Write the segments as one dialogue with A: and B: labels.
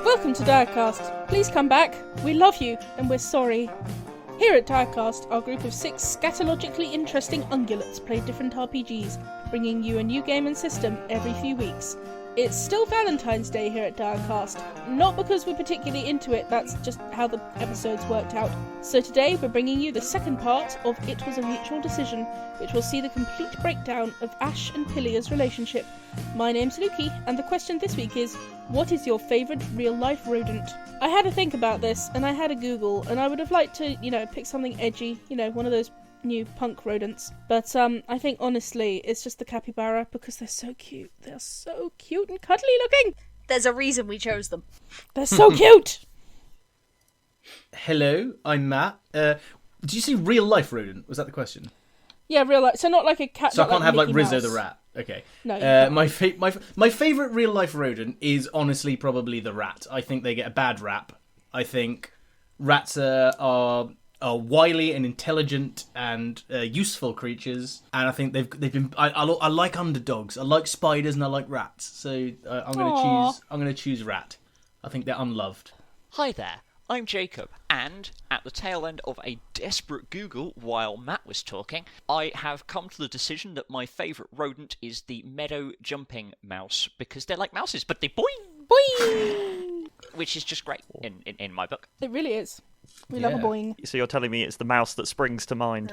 A: Welcome to Direcast. Please come back. We love you, and we're sorry. Here at Direcast, our group of 6 scatologically interesting ungulates play different RPGs, bringing you a new game and system every few weeks. It's still Valentine's Day here at Direcast, not because we're particularly into it, that's just how the episodes worked out. So today we're bringing you the second part of It Was a Mutual Decision, which will see the complete breakdown of Ash and Pilia's relationship. My name's Lukey, and the question this week is, what is your favourite real-life rodent? I had to think about this, and I had a Google, and I would have liked to, pick something edgy, one of those new punk rodents. But I think, honestly, it's just the capybara, because they're so cute. They're so cute and cuddly looking!
B: There's a reason we chose them.
A: They're so cute!
C: Hello, I'm Matt. Did you say real-life rodent? Was that the question?
A: Yeah, real life. So not like a cat.
C: So I can't have
A: Mickey
C: Rizzo
A: Mouse.
C: the rat. Okay.
A: No.
C: My favourite real life rodent is honestly probably the rat. I think they get a bad rap. I think rats are wily and intelligent and useful creatures, and I think they've been. I like underdogs. I like spiders and I like rats. So I'm gonna choose rat. I think they're unloved.
D: Hi there. I'm Jacob, and at the tail end of a desperate Google while Matt was talking, I have come to the decision that my favourite rodent is the meadow jumping mouse, because they're like mouses, but they boing!
A: Boing!
D: Which is just great in my book.
A: It really is. We love a boing.
E: So you're telling me it's the mouse that springs to mind?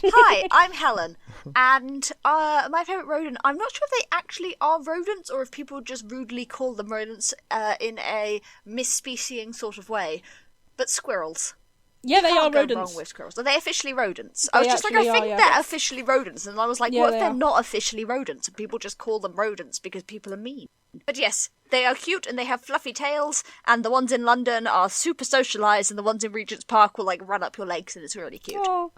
B: Hi, I'm Helen, and my favourite rodent, I'm not sure if they actually are rodents or if people just rudely call them rodents in a misspeciesing sort of way, but squirrels.
A: Yeah, they are
B: Can't go
A: rodents.
B: wrong with squirrels. Are they officially rodents?
A: They
B: I was just like, I
A: actually
B: think
A: are, yeah.
B: they're officially rodents, and I was like,
A: Yeah,
B: what
A: they
B: if they're
A: are.
B: not officially rodents and people just call them rodents because people are mean? But yes, they are cute and they have fluffy tails, and the ones in London are super socialised, and the ones in Regent's Park will like run up your legs, and it's really cute.
A: Oh.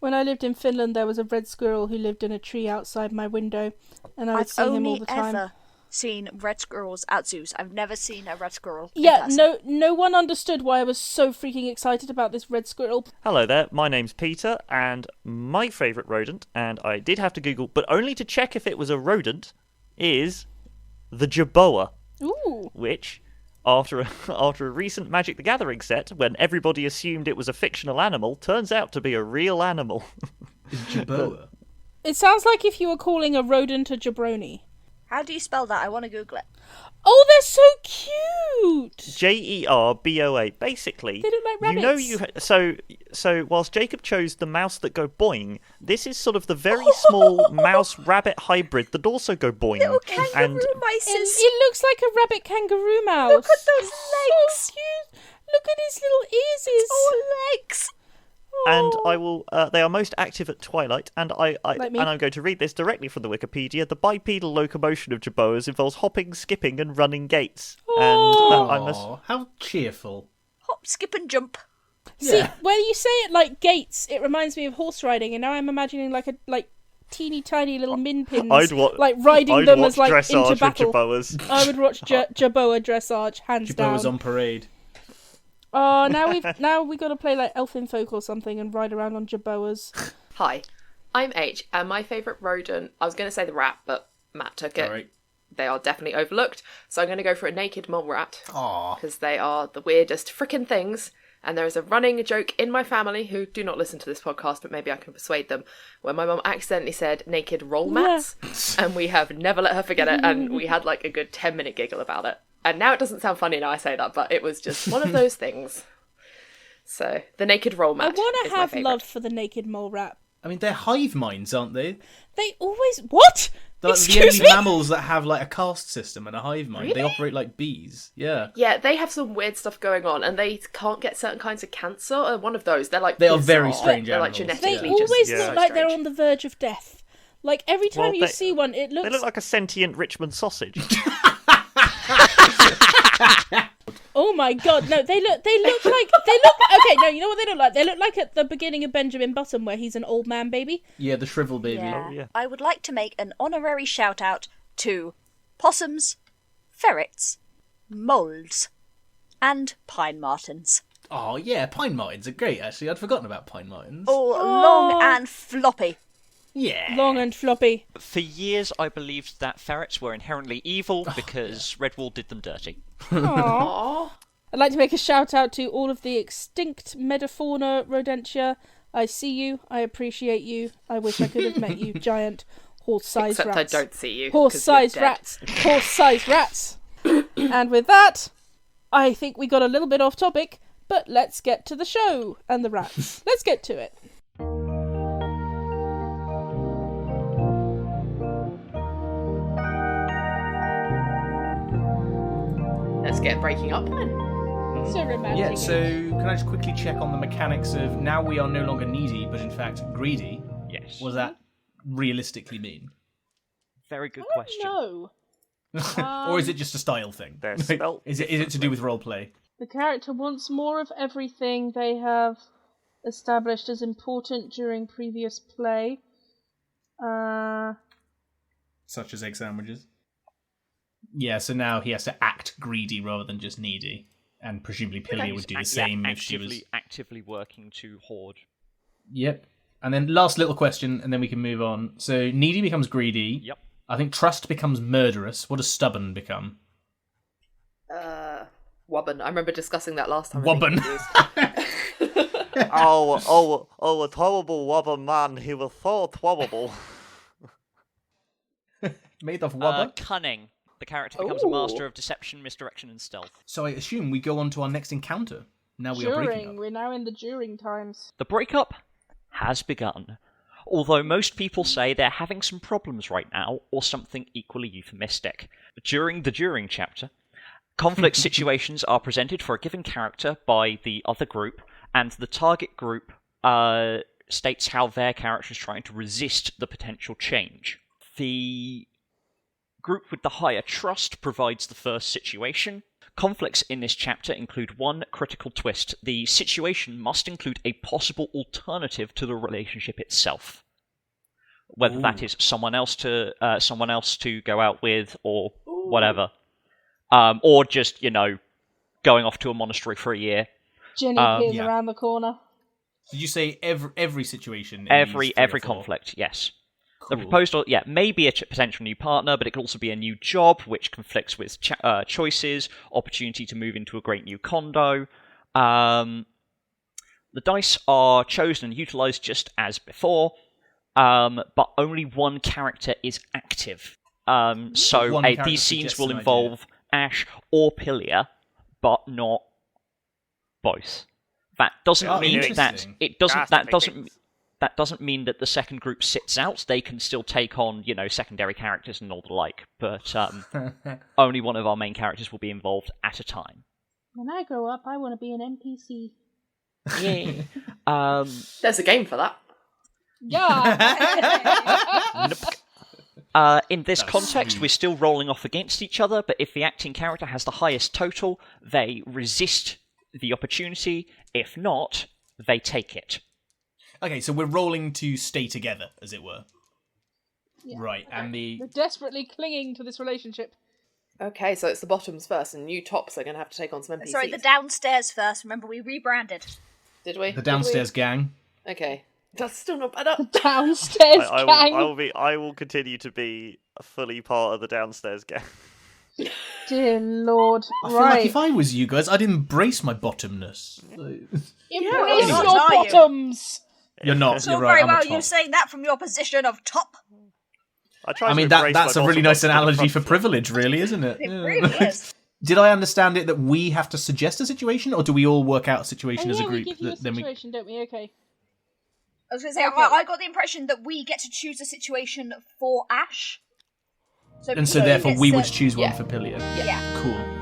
A: When I lived in Finland, there was a red squirrel who lived in a tree outside my window, and I would
B: I've
A: see him all
B: only
A: the time.
B: ever seen red squirrels at zoos. I've never seen a red squirrel in
A: Yeah,
B: person.
A: no one understood why I was so freaking excited about this red squirrel.
E: Hello there, my name's Peter, and my favourite rodent, and I did have to Google, but only to check if it was a rodent, is the jerboa,
A: Ooh.
E: which, after a recent Magic the Gathering set, when everybody assumed it was a fictional animal, turns out to be a real animal.
C: Jerboa.
A: It sounds like if you were calling a rodent a jabroni.
B: How do you spell that? I want to Google it.
A: Oh, they're so cute!
E: Jerboa. Basically,
A: They look like rabbits.
E: So whilst Jacob chose the mouse that go boing, this is sort of the very small mouse-rabbit hybrid that also go boing.
B: Little kangaroo
E: and
B: mices.
A: It looks like a rabbit kangaroo mouse.
B: Look at those
A: It's so cute. Look at his little ears.
B: Oh, legs.
E: And I will. They are most active at twilight, and
A: Like me.
E: and I'm going to read this directly from the Wikipedia. The bipedal locomotion of jerboas involves hopping, skipping, and running gaits.
A: Oh.
E: And I must.
C: Aw, how cheerful.
B: Hop, skip, and jump.
A: See,
C: Yeah.
A: when you say it like gates, it reminds me of horse riding, and now I'm imagining like teeny tiny little min pins, riding
E: I'd
A: them
E: watch
A: as like
E: dressage
A: into
E: with
A: battle.
E: jerboas.
A: I would watch Jerboa dressage hands
C: Jerboa's
A: down.
C: on parade.
A: Oh, now we got to play like Elfin Folk or something and ride around on Jerboas.
F: Hi, I'm H, and my favourite rodent, I was going to say the rat, but Matt took it.
C: All right.
F: They are definitely overlooked, so I'm going to go for a naked mole rat.
C: Aw.
F: Because they are the weirdest frickin' things, and there is a running joke in my family, who do not listen to this podcast, but maybe I can persuade them, where my mum accidentally said naked roll mats, and we have never let her forget it, and we had like a good 10-minute giggle about it. And now it doesn't sound funny now I say that, but it was just one of those things. So, the naked roll mat
A: I want
F: is
A: to
F: my
A: have
F: favourite.
A: love for the naked mole rat.
C: I mean, they're hive minds, aren't they?
A: They always what?
C: They're like the
A: Excuse
C: only
A: me?
C: mammals that have like a caste system and a hive mind. They
F: Really?
C: operate like bees. Yeah.
F: Yeah, they have some weird stuff going on, and they can't get certain kinds of cancer. One of those, they're like
C: They are
F: bizarre.
C: very strange
F: They're like
C: animals.
A: They
F: genetically
A: always
F: just
A: look
F: so
A: like they're
F: strange.
A: on the verge of death. Like every time
E: Well,
A: you see one, it looks.
E: They look like a sentient Richmond sausage.
A: Oh my god, no, they look okay, no, you know what they look like? They look like at the beginning of Benjamin Button where he's an old man baby.
C: Yeah, the shrivel baby.
B: Yeah.
E: Oh, yeah.
B: I would like to make an honorary shout out to possums, ferrets, moles, and pine martens.
C: Oh, yeah, pine martens are great, actually. I'd forgotten about pine martens.
B: All long and floppy.
C: Yeah.
A: Long and floppy.
D: For years, I believed that ferrets were inherently evil because Redwall did them dirty.
A: Aww.
F: Aww.
A: I'd like to make a shout out to all of the extinct metafauna rodentia. I see you. I appreciate you. I wish I could have met you, giant horse-sized
F: Except
A: rats.
F: I don't see you. 'cause
A: Horse-sized
F: you're dead.
A: rats. Horse-sized rats. And with that, I think we got a little bit off topic, but let's get to the show and the rats. Let's get to it.
F: Let's get breaking up then.
A: So romantic.
C: Yeah, so can I just quickly check on the mechanics of now we are no longer needy, but in fact greedy?
D: Yes.
C: What does that realistically mean?
D: Very good
A: I
D: question.
A: don't know.
C: Or is it just a style thing?
E: They're spelt
C: Is it to do with roleplay?
A: The character wants more of everything they have established as important during previous play.
C: Such as egg sandwiches? Yeah, so now he has to act greedy rather than just needy. And presumably Pillia would do the same if she was...
D: actively working to hoard.
C: Yep. And then last little question, and then we can move on. So needy becomes greedy.
D: Yep.
C: I think trust becomes murderous. What does stubborn become?
F: Wobbin. I remember discussing that last time.
C: Wobbin.
E: Oh, a terrible wobber man. He was so terrible.
C: Made of wobber?
D: Cunning. The character becomes a master of deception, misdirection, and stealth.
C: So I assume we go on to our next encounter. Now we are breaking up.
A: We're now in the during times.
D: The breakup has begun. Although most people say they're having some problems right now, or something equally euphemistic. During the during chapter, conflict situations are presented for a given character by the other group, and the target group states how their character is trying to resist the potential change. The group with the higher trust provides the first situation. Conflicts in this chapter include one critical twist. The situation must include a possible alternative to the relationship itself. Whether that is someone else to go out with, or whatever. Or just, going off to a monastery for a year.
A: Jenny appears
C: Yeah.
A: around the corner.
C: Did you say every situation? In
D: Every
C: these 3 or 4?
D: conflict, yes.
C: Cool.
D: The proposed, may be a potential new partner, but it could also be a new job, which conflicts with choices, opportunity to move into a great new condo. The dice are chosen and utilised just as before, but only one character is active. So
C: One character
D: these scenes
C: suggests
D: will
C: an
D: involve Ash or Pillia, but not both. That doesn't mean that
C: interesting.
D: it doesn't.
E: That's
D: That
E: the big
D: doesn't.
E: things.
D: That doesn't mean that the second group sits out. They can still take on, secondary characters and all the like. But only one of our main characters will be involved at a time.
A: When I grow up, I want to be an NPC.
D: Yeah.
F: There's a game for that.
A: Yeah.
D: In this
C: That's
D: context,
C: sweet.
D: we're still rolling off against each other. But if the acting character has the highest total, they resist the opportunity. If not, they take it.
C: Okay, so we're rolling to stay together, as it were.
A: Yeah.
C: Right, and
A: We're desperately clinging to this relationship.
F: Okay, so it's the bottoms first, and you tops are going to have to take on some NPCs.
B: Sorry, the downstairs first. Remember, we rebranded.
F: Did we?
C: the downstairs gang.
F: Okay. That's still not bad.
A: Downstairs gang.
E: I will continue to be a fully part of the downstairs gang.
A: Dear Lord.
C: I feel
A: Right.
C: like if I was you guys, I'd embrace my bottomness.
A: Embrace
B: you're not,
A: your
B: are you?
A: bottoms.
C: You're not.
B: It's all
C: You're
B: very
C: right. I'm
B: well
C: a top.
B: you saying that from your position of top.
C: I mean, that's a really nice analogy for privilege, really, isn't it?
B: It
C: Yeah.
B: really is.
C: Did I understand it that we have to suggest a situation, or do we all work out a situation
A: Oh,
C: as a
A: yeah,
C: group?
A: we give you a
C: that then we...
A: situation, don't we? Okay.
B: I was going to say,
A: Okay.
B: I got the impression that we get to choose a situation for Ash.
C: And so
B: Pillia
C: therefore
B: gets
C: we
B: to-
C: would choose one
F: yeah.
C: for Pillia.
B: Yeah.
C: Cool.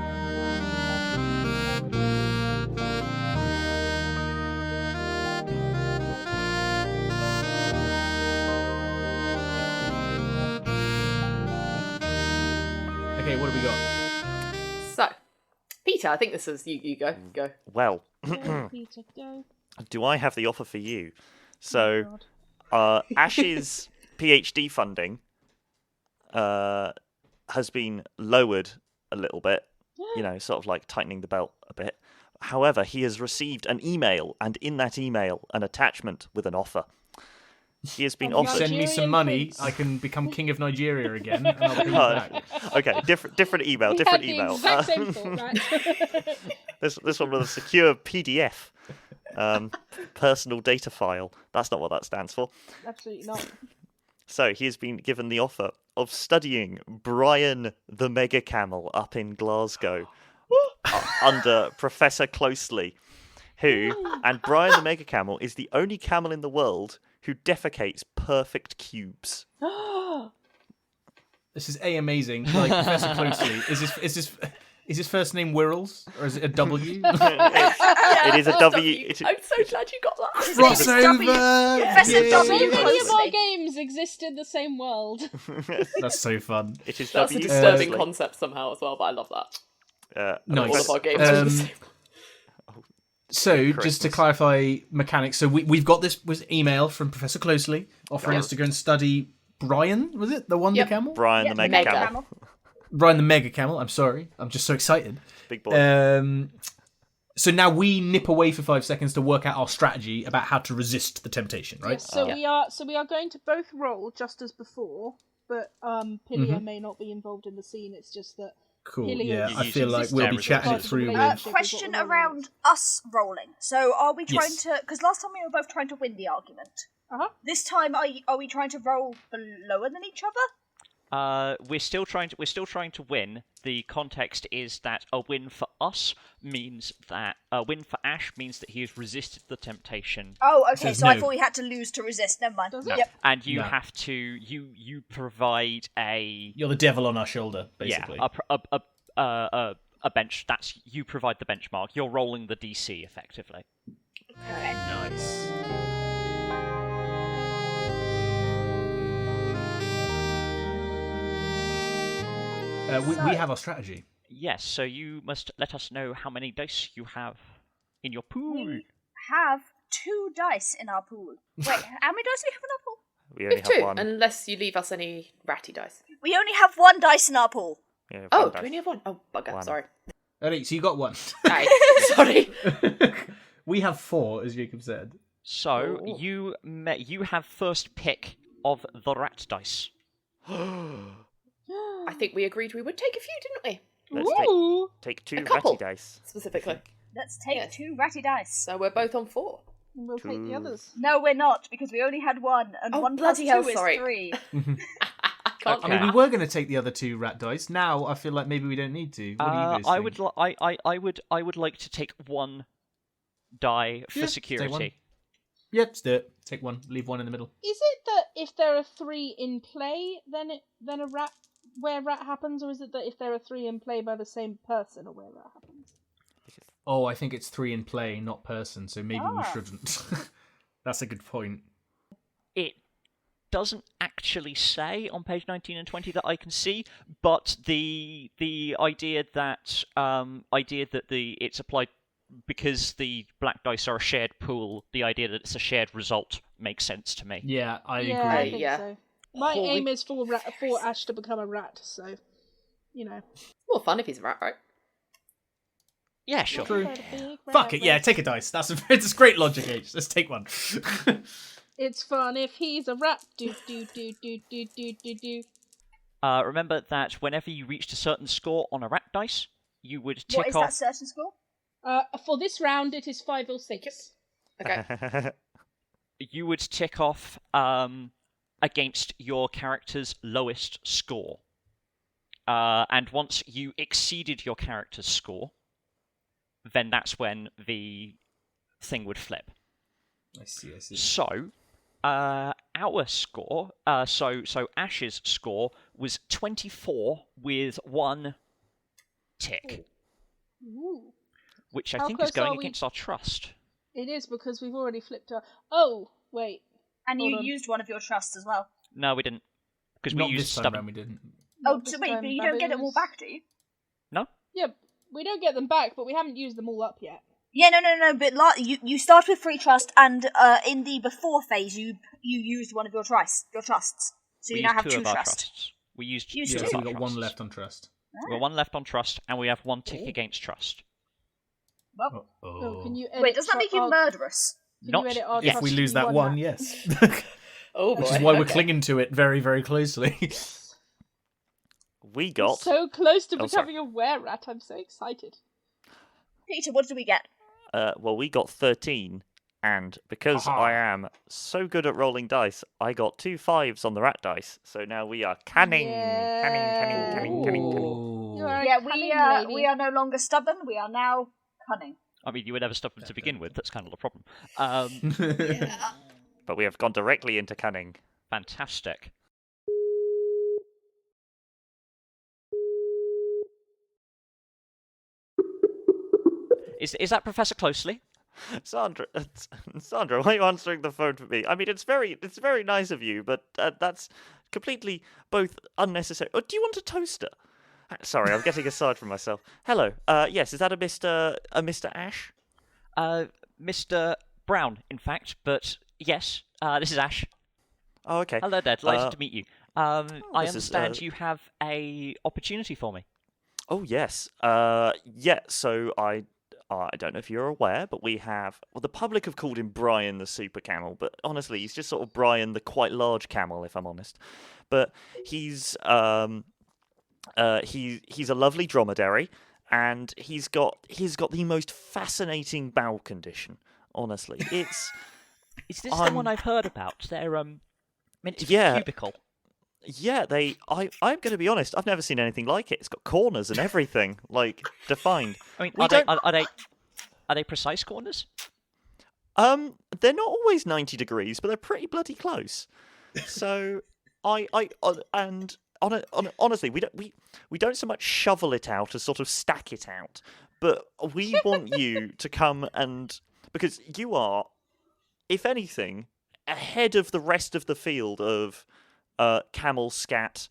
C: Okay, what have we got?
F: So, Peter, I think this is you. Go.
E: Well,
A: Go, Peter, go.
E: do I have the offer for you?
A: Oh,
E: So,
A: God.
E: Ash's PhD funding has been lowered a little bit, sort of like tightening the belt a bit. However, he has received an email, and in that email, an attachment with an offer. He has been
A: From
E: offered.
C: Send me some
A: Nigerian
C: money,
A: prince.
C: I can become king of Nigeria again, and I'll pay you back.
E: Okay, different email.
A: We
E: Different
A: had the
E: email.
A: exact same thought, right?
E: This one with a secure PDF. Personal data file. That's not what that stands for.
A: Absolutely not.
E: So he has been given the offer of studying Brian the Mega Camel up in Glasgow under Professor Closely, and Brian the Mega Camel is the only camel in the world who defecates perfect cubes.
C: This is amazing. Like Professor Closely. Is his first name Wirrels or is it a W?
E: It is a W.
F: I'm so glad you got that.
C: Crossover.
B: Professor
C: Yay.
A: So
B: W.
A: many of our
B: Closely.
A: games exist in the same world.
C: That's so fun.
E: It is
F: That's a
E: W.
F: disturbing
E: Closely.
F: concept somehow as well, but I love that.
C: Nice.
F: All of our games are the same.
C: So, just to
E: Christmas.
C: clarify mechanics, so we've got this was email from Professor Closely offering us to go and study Brian, was it? The Wonder
F: Yep.
C: Camel?
E: Brian the Mega
F: Mega.
E: Camel.
C: Brian the Mega Camel, I'm sorry. I'm just so excited.
E: Big boy.
C: So now we nip away for 5 seconds to work out our strategy about how to resist the temptation, right?
A: Yes, so we are going to both roll just as before, but Pilia may not be involved in the scene. It's just that
C: Cool,
A: Hilly
C: yeah.
A: is
C: I feel like we'll be
D: existing
C: chatting it
A: resources.
C: through
A: Relationship.
C: with...
B: Question
A: We've got
B: around us rolling. So are we trying
C: Yes.
B: to... Because last time we were both trying to win the argument.
A: Uh-huh.
B: This time, are we trying to roll lower than each other?
D: We're still trying to win. The context is that a win for us means that a win for Ash means that he has resisted the temptation.
B: Oh, okay,
C: Says
B: so I
C: no.
B: thought we had to lose to resist. Never mind.
A: Does
D: No.
A: it?
B: Yep.
D: And you
C: No.
D: have to you provide a
C: You're the devil on our shoulder, basically.
D: a bench. That's you provide the benchmark. You're rolling the DC effectively.
C: Nice. We have our strategy.
D: Yes. So you must let us know how many dice you have in your pool.
B: We have 2 dice in our pool. Wait, how many dice do we have in our pool?
E: We
F: We
E: only
F: have
E: have
F: 2,
E: one.
F: unless you leave us any ratty dice.
B: We only have 1 dice in our pool.
E: Yeah,
F: Oh,
E: one
F: do
E: dice.
F: we only have 1? Oh, bugger,
E: One.
F: sorry.
C: Alright, so you got 1.
F: Aye, sorry.
C: We have 4, as Jacob said.
D: So
F: Ooh.
D: you have first pick of the rat dice.
F: I think we agreed we would take a few, didn't we?
E: Let's
A: Ooh.
E: take 2
F: A couple.
E: ratty dice.
F: Specifically.
B: Let's take
F: Yes.
B: 2 ratty dice.
F: So we're both on 4.
A: We'll take the
E: Two.
A: others.
B: No, we're not, because we only had 1, and
F: Oh,
B: 1 plus
F: bloody
B: 2
F: hell,
B: is
F: sorry.
B: 3.
F: Can't
C: I mean,
F: do
C: we
F: that.
C: were going to take the other 2 rat dice. Now I feel like maybe we don't need to. What do you guys
D: I
C: think?
D: would I would like to take 1 die for
C: Yeah, take
D: security.
C: one. Yep, let's do it. Take 1, leave 1 in the middle.
A: Is it that if there are 3 in play, then a rat where rat happens, or is it that if there are 3 in play by the same person, or where rat happens?
C: Oh, I think it's 3 in play, not person, so maybe we
B: Ah.
C: shouldn't. That's a good point.
D: It doesn't actually say on page 19 and 20 that I can see, but the idea that it's applied because the black dice are a shared pool, the idea that it's a shared result makes sense to me.
C: Yeah, I
A: Yeah,
C: agree.
A: I think
F: Yeah.
A: so. My
D: Holy
A: aim is for Ash to become a rat, so you know.
F: It's more fun if he's a rat, right?
D: Yeah, sure.
C: True.
A: Quite a big
C: Fuck
A: rat
C: it, yeah,
A: race.
C: take a dice. It's great logic, H. Let's take 1.
A: It's fun if he's a rat. Do do do do do do do do.
D: Remember that whenever you reached a certain score on a rat dice, you would tick
B: What is that
D: off.
B: certain score?
A: For this round, it is 5 or 6.
F: Okay.
D: You would tick off against your character's lowest score. And once you exceeded your character's score, then that's when the thing would flip.
C: I see.
D: So, our score, so Ash's score was 24 with 1 tick,
A: Ooh.
D: which I
A: How
D: think is
A: close are
D: going
A: we?
D: against our trust.
A: It is because we've already flipped our. Oh wait.
B: And
A: Hold
B: you
A: on.
B: used one of your trusts as well.
D: No, we didn't, because we
C: Not
D: used
C: this time
D: stubborn.
C: round, we didn't.
B: Oh,
A: Not
B: so
A: this
B: wait,
A: time,
B: but you don't get them all
A: baboons.
B: back, do you?
D: No,
A: Yeah, we don't get them back, but we haven't used them all up yet.
B: Yeah, no, but you start with 3 trust, and in the before phase, you used one of your trusts. So
D: we
B: you now
D: used
B: have
D: 2
B: 2
D: of our
B: trust.
D: trusts. We used
B: Used
D: 2
C: Yeah,
D: of
C: so
D: our
C: we got
D: trusts.
C: 1 left on trust.
D: We got 1 left on trust, and we have 1 tick against trust.
B: Well,
A: Oh, can you edit
B: wait, does that make you
A: our-
B: murderous?
A: Can
D: Not
A: you edit our
D: yet.
C: If we
A: trust
C: lose
A: to be
C: that 1,
A: rat?
C: yes.
F: Oh boy.
C: Which is why we're
F: okay.
C: clinging to it very, very closely.
E: We got
A: So close to
E: Oh,
A: becoming a were-rat. I'm so excited.
B: Peter, what did we get?
E: we got 13, and because I am so good at rolling dice, I got 2 5s on the rat dice. So now we are canning.
A: You are a
B: Yeah,
A: cunning lady.
B: we are no longer stubborn. We are now cunning.
D: I mean, you were never stubborn to begin with. That's kind of the problem.
E: But we have gone directly into cunning.
D: Fantastic. Is that Professor Closely?
E: Sandra, why are you answering the phone for me? I mean, it's very nice of you, but that's completely both unnecessary. Oh, do you want a toaster? Sorry, I'm getting aside from myself. Hello. Yes, is that a Mr. Ash?
D: Mr. Brown, in fact. But yes, this is Ash.
E: Oh, okay.
D: Hello there. Delighted to meet you. I
E: this is,
D: understand you have a opportunity for me.
E: Oh yes. Yeah. So I don't know if you're aware, but we have. Well, the public have called him Brian the Super Camel, but honestly, he's just sort of Brian the quite large camel, if I'm honest. But he's a lovely dromedary, and he's got the most fascinating bowel condition. Honestly, it's.
D: Is this the one I've heard about? They're meant to be
E: Yeah.
D: cubical.
E: Yeah, I'm going to be honest. I've never seen anything like it. It's got corners and everything, like defined.
D: I mean,
E: We
D: are they precise corners?
E: They're not always 90 degrees, but they're pretty bloody close. So, honestly, we don't so much shovel it out as sort of stack it out, but we want you to come because you are, if anything, ahead of the rest of the field of camel scat.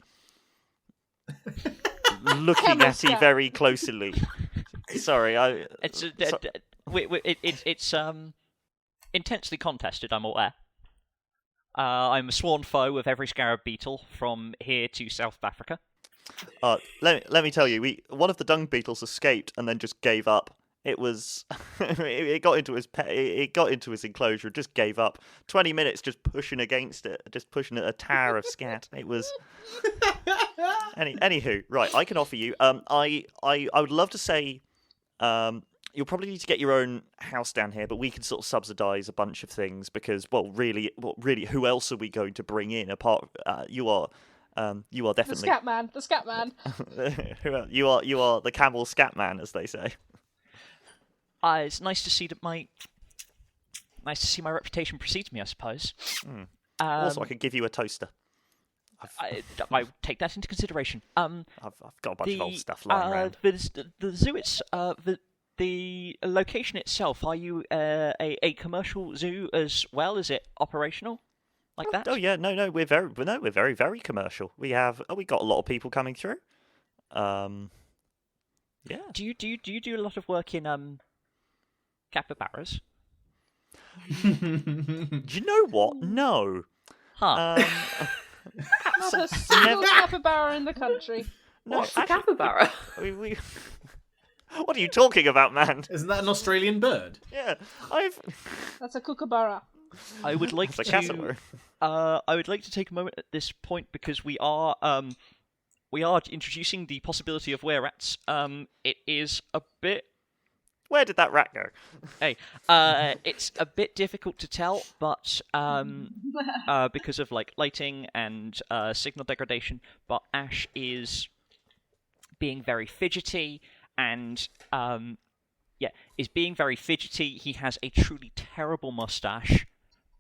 E: Looking
A: Camel
E: at you
A: scat.
E: very closely. Sorry,
D: It's it's intensely contested. I'm aware. I'm a sworn foe of every scarab beetle from here to South Africa.
E: let me tell you, one of the dung beetles escaped and then just gave up. It was it got into his enclosure and just gave up. 20 minutes just pushing against it, just pushing a tower of scat. It was anywho, right, I can offer you I would love to say you'll probably need to get your own house down here, but we can sort of subsidise a bunch of things because really, who else are we going to bring in apart? You are definitely
A: The scat man.
E: you are the camel scat man, as they say.
D: It's nice to see that my reputation precedes me, I suppose.
E: Also, I could give you a toaster.
D: I take that into consideration.
E: I've got a bunch of old stuff lying around.
D: The zoo, the location itself. Are you a commercial zoo as well? Is it operational like that?
E: Oh yeah, no, we're very very commercial. We got a lot of people coming through. Yeah.
D: Do you do a lot of work in capybaras?
E: Do you know what? No.
D: Huh.
A: Not a single capybara in the country.
E: No,
F: What's a capybara?
E: we What are you talking about, man?
C: Isn't that an Australian bird?
E: Yeah,
A: That's a kookaburra.
D: I would like
E: It's a
D: to.
E: cassowary.
D: I would like to take a moment at this point because we are introducing the possibility of were-rats. It is a bit.
E: Where did that rat go?
D: Hey, it's a bit difficult to tell, but because of like lighting and signal degradation. But Ash is being very fidgety, and is being very fidgety. He has a truly terrible mustache.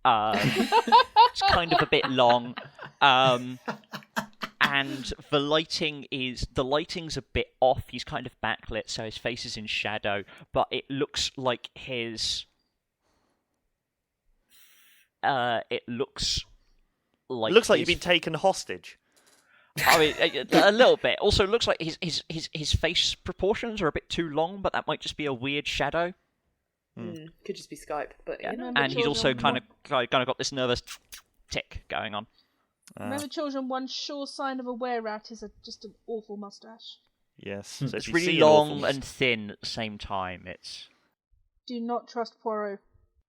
D: It's kind of a bit long, and the lighting's a bit off. He's kind of backlit, so his face is in shadow, but it looks like his. It looks
E: like you've been taken hostage.
D: I mean, a little bit. Also, it looks like his face proportions are a bit too long, but that might just be a weird shadow.
F: Could just be Skype, but
D: Yeah.
F: you know.
D: And he's also kind of got this nervous tick going on.
A: Remember, children, one sure sign of a were-rat is just an awful mustache.
E: Yes, so if
D: It's
E: you
D: really
E: see an awful
D: long and thin at the same time. It's
A: Do not trust Poirot.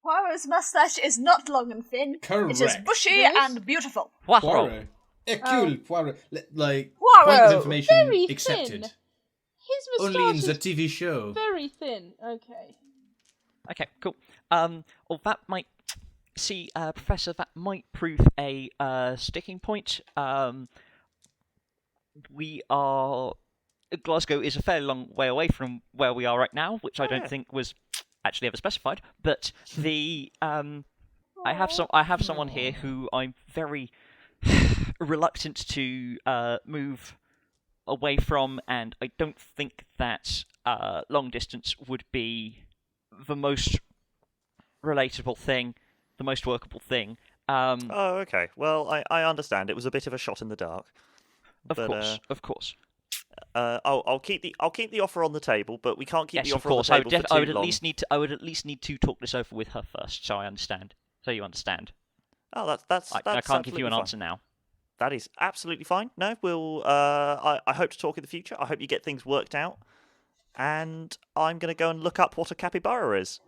B: Poirot's mustache is not long and thin. It is
C: Correct.
B: bushy
A: Yes.
B: and beautiful.
D: Poirot.
C: Poirot. Hercule Poirot. Like,
B: Poirot.
C: point of information
A: Very
C: accepted.
A: thin. His
C: Only in
A: moustache
C: the
A: is
C: TV show.
A: very thin. Okay.
D: Okay, cool. Well, that might Professor. That might prove a sticking point. Glasgow is a fairly long way away from where we are right now, which I don't think was actually ever specified. But I have someone here who I'm very reluctant to move away from, and I don't think that long distance would be the most relatable thing, the most workable thing.
E: Oh, okay. Well, I understand. It was a bit of a shot in the dark.
D: Of course.
E: I'll keep the offer on the table, but we can't keep the
D: Yes, of
E: offer on the
D: course.
E: table for too
D: I would
E: long.
D: I would at least need to talk this over with her first, so I understand. So you understand.
E: Oh, that's
D: I can't give you an
E: absolutely fine.
D: answer now.
E: That is absolutely fine. No, we'll. I hope to talk in the future. I hope you get things worked out. And I'm going to go and look up what a capybara is.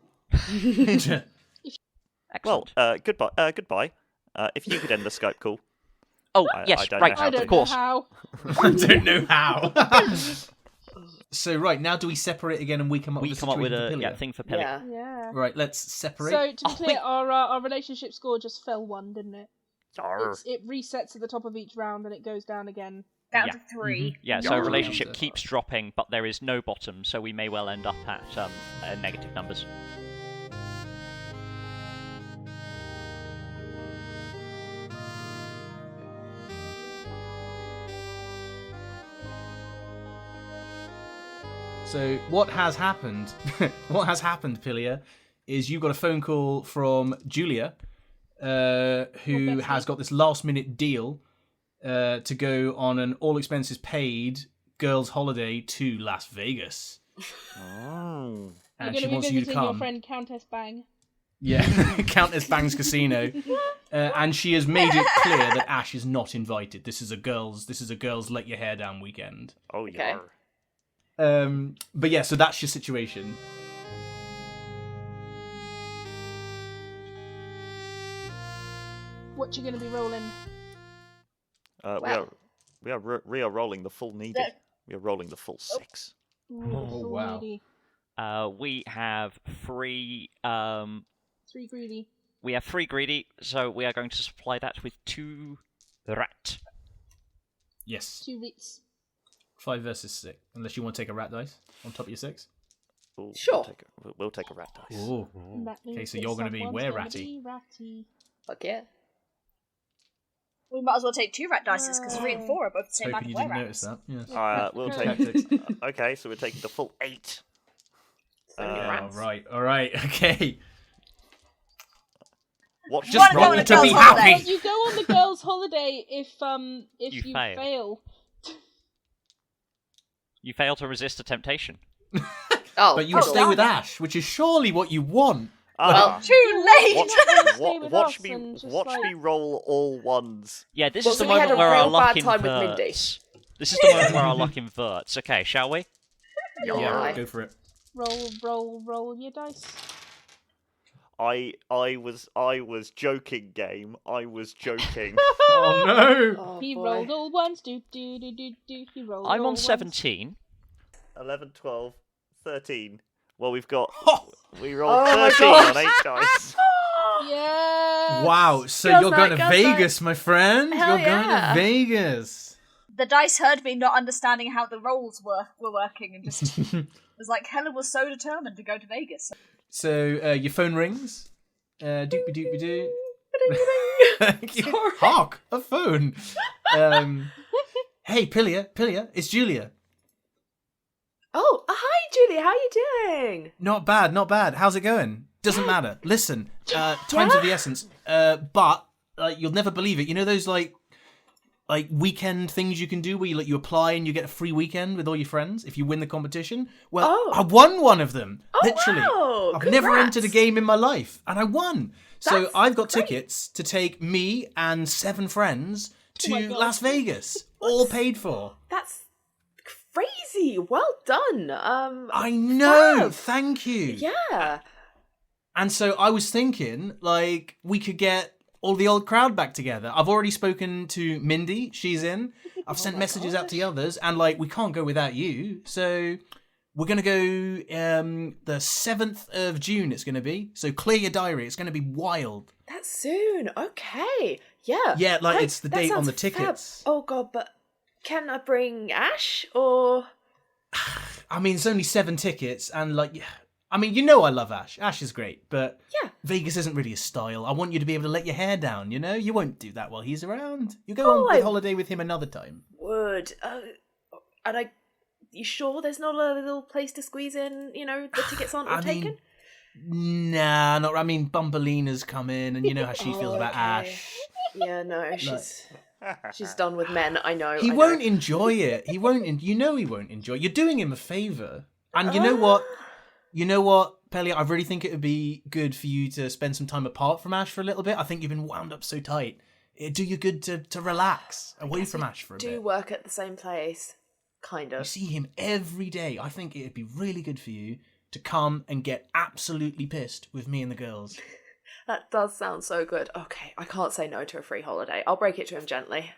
E: Well,
D: Excellent.
E: goodbye. If you could end the Skype call.
D: Oh,
E: I
D: yes,
E: don't
D: right,
E: know how
A: I
E: to.
A: don't
D: of course.
A: know how.
C: I don't know how. So, right, now do we separate again and we come up
D: We
C: with a
D: come up with
C: situation for
D: a
C: Pillia?
D: thing for Pilly.
F: Yeah.
A: Yeah.
C: Right, let's separate.
A: So to be clear,
D: wait.
A: our relationship score just fell 1, didn't it?
E: Arr.
A: It resets at the top of each round and it goes down again.
B: Down
D: Yeah.
B: to 3.
D: Yeah, so
C: Yeah.
D: relationship keeps dropping, but there is no bottom, so we may well end up at negative numbers.
C: So what has happened? What has happened, Pillia, is you got a phone call from Julia, who has got this last-minute deal to go on an all-expenses-paid girls' holiday to Las Vegas,
E: Oh.
C: and
A: You're
C: she
A: going to
C: wants
A: be
C: you to
A: visiting your
C: come.
A: friend Countess Bang.
C: Yeah, Countess Bang's Casino, and she has made it clear that Ash is not invited. This is a girls' let your hair down weekend.
E: Oh,
F: Okay.
E: yeah.
C: But yeah, so that's your situation.
A: What you going to be rolling?
E: We are rolling the full needed. We are rolling the full 6.
A: Ooh,
C: Oh,
A: full
C: wow.
A: greedy.
D: We have 3.
A: 3 greedy.
D: We have 3 greedy, so we are going to supply that with 2 rat.
C: Yes,
A: 2 wits.
C: 5 versus 6. Unless you want to take a rat dice on top of your 6.
E: Ooh,
F: Sure.
E: We'll take a rat dice.
C: Ooh.
A: And that means
C: Okay, so
A: that
C: you're gonna be
A: someone's
C: where
A: gonna
C: ratty?
A: be ratty.
F: Fuck yeah.
B: We might as well take 2 rat dices because 3 and 4 are both the same
C: Hoping
B: amount
C: you
B: of
C: didn't
B: were
C: notice that. Yes.
E: We'll
A: Tactics.
E: take. Okay, so we're taking the full 8.
F: So many rats.
C: All right, okay.
E: What
C: Just
B: Wanna go
C: roll
B: on a
C: to be
B: girls' holiday?
C: happy.
A: You go on the girls' holiday if
D: You
A: you
D: fail.
A: fail.
D: You fail to resist the temptation.
F: Oh,
C: But you
F: cool.
C: stay with Ash, which is surely what you want.
E: Ah,
B: Too late!
A: Stay with
E: watch
A: us
E: me
A: and just,
E: watch
A: like-
E: me roll all ones.
D: Yeah, this
F: Well,
D: is the
F: so we had
D: moment
F: a
D: where our
F: real
D: luck
F: bad time with Mindy.
D: inverts. This is the moment where our luck inverts. Okay, shall we?
F: Yeah.
C: Go for it.
A: Roll your dice.
E: I was joking, game. I was joking.
C: Oh no!
F: Oh,
A: He
F: boy.
A: rolled all ones. Do. He rolled.
D: I'm
A: all
D: on
A: ones.
D: 17.
E: 11, 12, 13. Well, we rolled
F: Oh my
E: 13
F: gosh.
E: on 8 dice.
A: Yeah.
C: Wow, so
F: Girls'
C: you're going
F: night,
C: to
F: girls'
C: Vegas, my friend.
F: Hell
C: You're going to
F: yeah.
C: Vegas.
B: The dice heard me not understanding how the rolls were working and just was like, Helen was so determined to go to Vegas.
C: So your phone rings. Doopy doopy doo. Hark, a phone. Hey, Pillia, it's Julia.
F: Oh, hi, Julie. How you doing?
C: Not bad. How's it going? Doesn't matter. Listen, time's of the essence. But you'll never believe it. You know those like weekend things you can do where you apply and you get a free weekend with all your friends if you win the competition? Well,
F: Oh.
C: I won one of them.
F: Oh,
C: literally.
F: wow.
C: I've never
F: Congrats.
C: entered a game in my life and I won. So
F: That's
C: I've got
F: great.
C: tickets to take me and 7 friends
A: my
C: to
A: God.
C: Las Vegas, all paid for.
F: That's crazy. Well done.
C: I know.
F: fab.
C: Thank you.
F: Yeah.
C: And so I was thinking, like, we could get all the old crowd back together. I've already spoken to Mindy. She's in. I've sent messages out to the others. And, like, we can't go without you. So we're going to go the 7th of June, it's going to be. So clear your diary. It's going to be wild.
F: That's soon. Okay. Yeah.
C: Yeah, like,
F: That-
C: it's the
F: that
C: date on
F: sounds
C: the tickets.
F: fab. Oh, God, but can I bring Ash, or...
C: I mean, it's only 7 tickets. And, like, yeah. I mean, you know I love Ash. Ash is great, but
F: Yeah.
C: Vegas isn't really a style. I want you to be able to let your hair down, you know? You won't do that while he's around. You go on with holiday with him another time.
F: Would. And you sure there's not a little place to squeeze in, the tickets aren't all
C: I
F: taken?
C: mean, nah, not. I mean, Bumbelina's come in, and you know how she feels about
F: okay.
C: Ash.
F: Yeah, no, she's done with men, I know.
C: He
F: I
C: won't
F: know.
C: enjoy it. He won't. You know he won't enjoy it. You're doing him a favour. And you know what? You know what, Pelly? I really think it would be good for you to spend some time apart from Ash for a little bit. I think you've been wound up so tight. It'd do you good to relax away from Ash for a
F: Do
C: bit.
F: work at the same place, kind
C: You
F: of.
C: see him every day. I think it'd be really good for you to come and get absolutely pissed with me and the girls.
F: That does sound so good. Okay, I can't say no to a free holiday. I'll break it to him gently.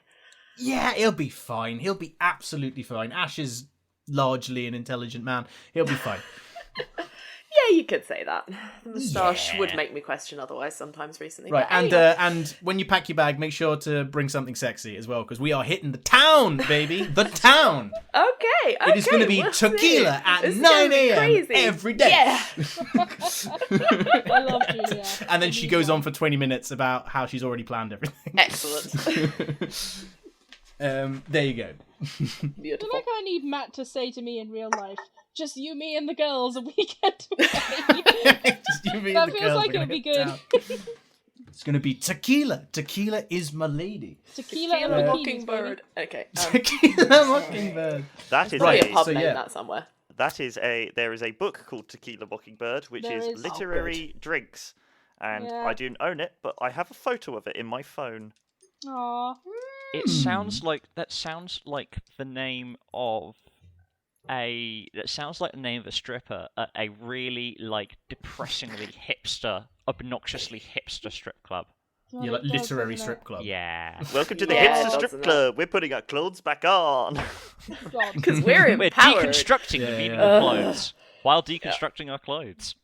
C: Yeah, he'll be fine. He'll be absolutely fine. Ash is largely an intelligent man. He'll be fine.
F: Yeah, you could say that. The moustache
C: Yeah.
F: would make me question otherwise sometimes recently.
C: Right,
F: but
C: and
F: anyhow.
C: and when you pack your bag, make sure to bring something sexy as well, because we are hitting the town, baby. The town.
F: Okay.
C: It is going to be
F: we'll see.
C: tequila at
F: This is
C: 9
F: gonna be
C: a.m.
F: crazy.
C: every day.
F: Yeah.
A: I love Julia.
C: And then she goes on for 20 minutes about how she's already planned everything.
F: Excellent.
C: There you go.
A: I feel
F: Beautiful.
A: like I need Matt to say to me in real life, just you, me, and the girls a weekend away.
C: Just you, me,
A: That
C: and the
A: feels
C: girls
A: like
C: are gonna
A: it would be
C: hit
A: good.
C: town. It's going to be tequila. Tequila is my lady.
A: Tequila and
F: Tequila
A: bikinis,
F: Mockingbird.
A: baby.
F: Okay.
C: Tequila Mockingbird.
E: That is
F: Probably
C: Right,
F: a pub
C: so
F: name
C: yeah.
F: that somewhere.
E: there is a book called Tequila Mockingbird, which
A: There
E: is
A: is.
E: literary drinks, and
A: Yeah.
E: I don't own it, but I have a photo of it in my phone.
A: Aw.
D: It sounds like the name of that sounds like the name of a stripper at a really depressingly hipster, obnoxiously hipster strip club.
A: Well,
C: Yeah, like
A: it does,
C: literary
A: doesn't
C: strip club.
D: Yeah.
E: Welcome to the
F: Yeah,
E: Hipster
F: doesn't
E: Strip
F: it?
E: Club. We're putting our clothes back on.
A: it? God.
F: Because we're
D: We're
F: empowered.
D: deconstructing the
C: Yeah,
D: meaning
C: yeah.
D: of clothes while deconstructing our clothes.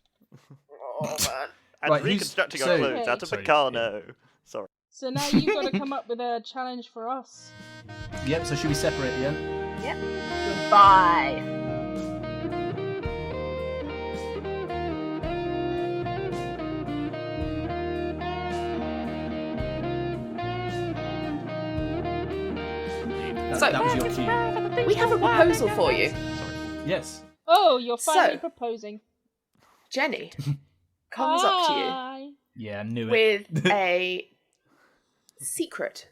F: Oh, man.
E: And
C: Right, who's-
E: reconstructing
C: so-
E: our clothes out of
C: Sorry.
E: Meccano. Sorry.
A: So now you've got to come up with a challenge for us.
C: Yep, so should we separate again?
B: Goodbye.
C: That,
F: So-
C: that was your cue.
F: We have a proposal for you.
C: Yes.
A: Oh, you're finally
F: So-
A: proposing.
F: Jenny comes up to you
A: Hi.
C: Yeah, I knew it.
F: with a secret.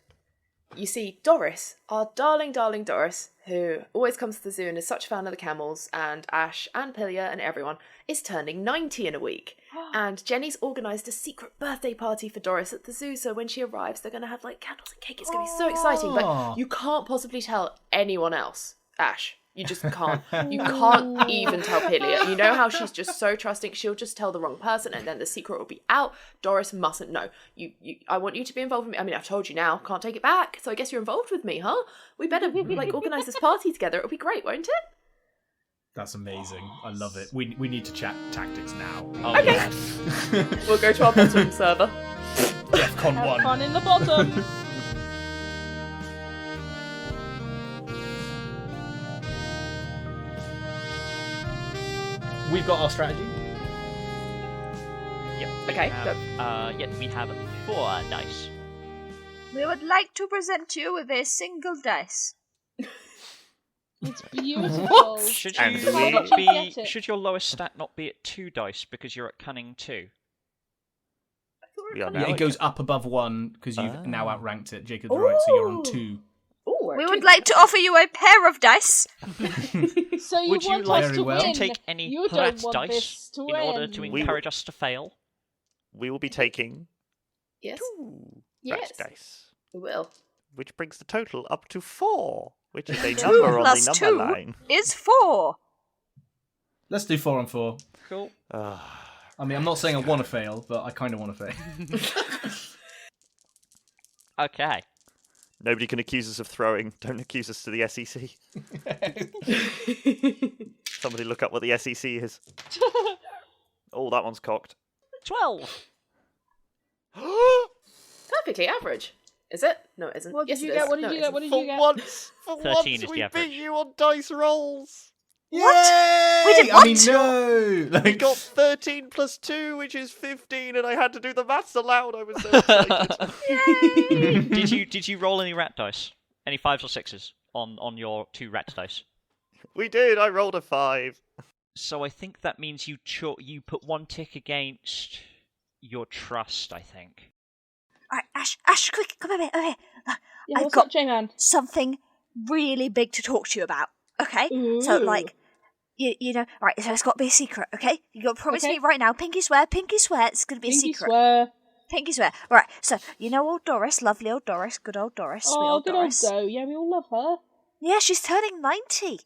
F: You see, Doris, our darling, darling Doris, who always comes to the zoo and is such a fan of the camels, and Ash and Pilia and everyone, is turning 90 in a week. And Jenny's organised a secret birthday party for Doris at the zoo, so when she arrives, they're going to have candles and cake. It's going to be so exciting,
C: Aw.
F: but you can't possibly tell anyone else, Ash. You just can't. You can't even tell Pilia. You know how she's just so trusting. She'll just tell the wrong person, and then the secret will be out. Doris mustn't know. I want you to be involved with me. I mean, I've told you now. Can't take it back. So I guess you're involved with me, huh? We better organise this party together. It'll be great, won't it?
C: That's amazing. I love it. We need to chat tactics now.
D: Oh,
F: Okay.
D: yeah.
F: We'll go to our bottom server.
C: DEFCON
A: Have
C: 1.
A: fun in the bottom.
C: We've got our strategy.
D: Yep.
F: Okay,
D: We have 4 dice.
B: We would like to present you with a single dice.
A: It's beautiful.
D: Should
E: And
D: you
E: we-
D: not
A: Get
D: be?
A: it.
D: Should your lowest stat not be at 2 dice because you're at cunning 2?
E: We are
C: Yeah,
E: now
C: it
E: at-
C: goes up above 1 because you've now outranked it. Jacob's
F: Ooh.
C: right, so you're on 2.
F: Ooh,
B: We would like to offer you a pair of dice.
A: So you
D: Would you
A: want
D: like
A: us
C: Very
A: to
C: well.
A: win?
D: to take any
A: you
D: flat
A: don't want
D: dice
A: this to
D: in order to
A: win.
D: encourage us to fail?
E: We will be taking
F: Yes,
E: 2
F: Yes.
E: dice,
F: we will.
E: which brings the total up to 4, which is a
B: 2
E: number on
B: plus
E: the number
B: 2
E: line.
B: is 4.
C: Let's do 4 on 4.
D: Cool.
C: I mean, I'm not saying I want to fail, but I kind of want to fail.
D: Okay.
E: Nobody can accuse us of throwing. Don't accuse us to the SEC. Somebody look up what the SEC is. Oh, that one's cocked.
D: 12.
F: Perfectly average. Is it? No, it isn't.
A: What
F: Yes,
A: did you
F: it
A: get?
F: is.
A: What did
F: No,
A: you
F: it
A: get?
F: isn't.
A: What did
E: For
A: you get?
E: once,
D: 13 is
E: we
D: the average.
E: beat you on dice rolls.
B: What? We did
C: I mean,
B: what?
C: no!
E: We
C: Like,
E: got 13 plus 2, which is 15, and I had to do the maths aloud. I was so excited.
D: Did you roll any rat dice? Any 5s or 6s on your 2 rat dice?
E: We did. I rolled a 5.
D: So I think that means you put 1 tick against your trust, I think.
B: All right, Ash, quick, come over here.
A: Yeah,
B: I've
A: what's
B: got
A: up, J-Man?
B: something really big to talk to you about. Okay, so
A: Ooh.
B: like, you know, right? So it's got to be a secret. Okay, you got to promise
A: Okay.
B: me right now. Pinky swear. It's going to be a
A: Pinky
B: secret.
A: swear.
B: Pinky swear. Right. So you know old Doris, lovely old Doris, good old Doris, sweet
A: Oh,
B: old
A: good
B: Doris.
A: old Doe. Yeah, we all love her.
B: Yeah, she's turning 90.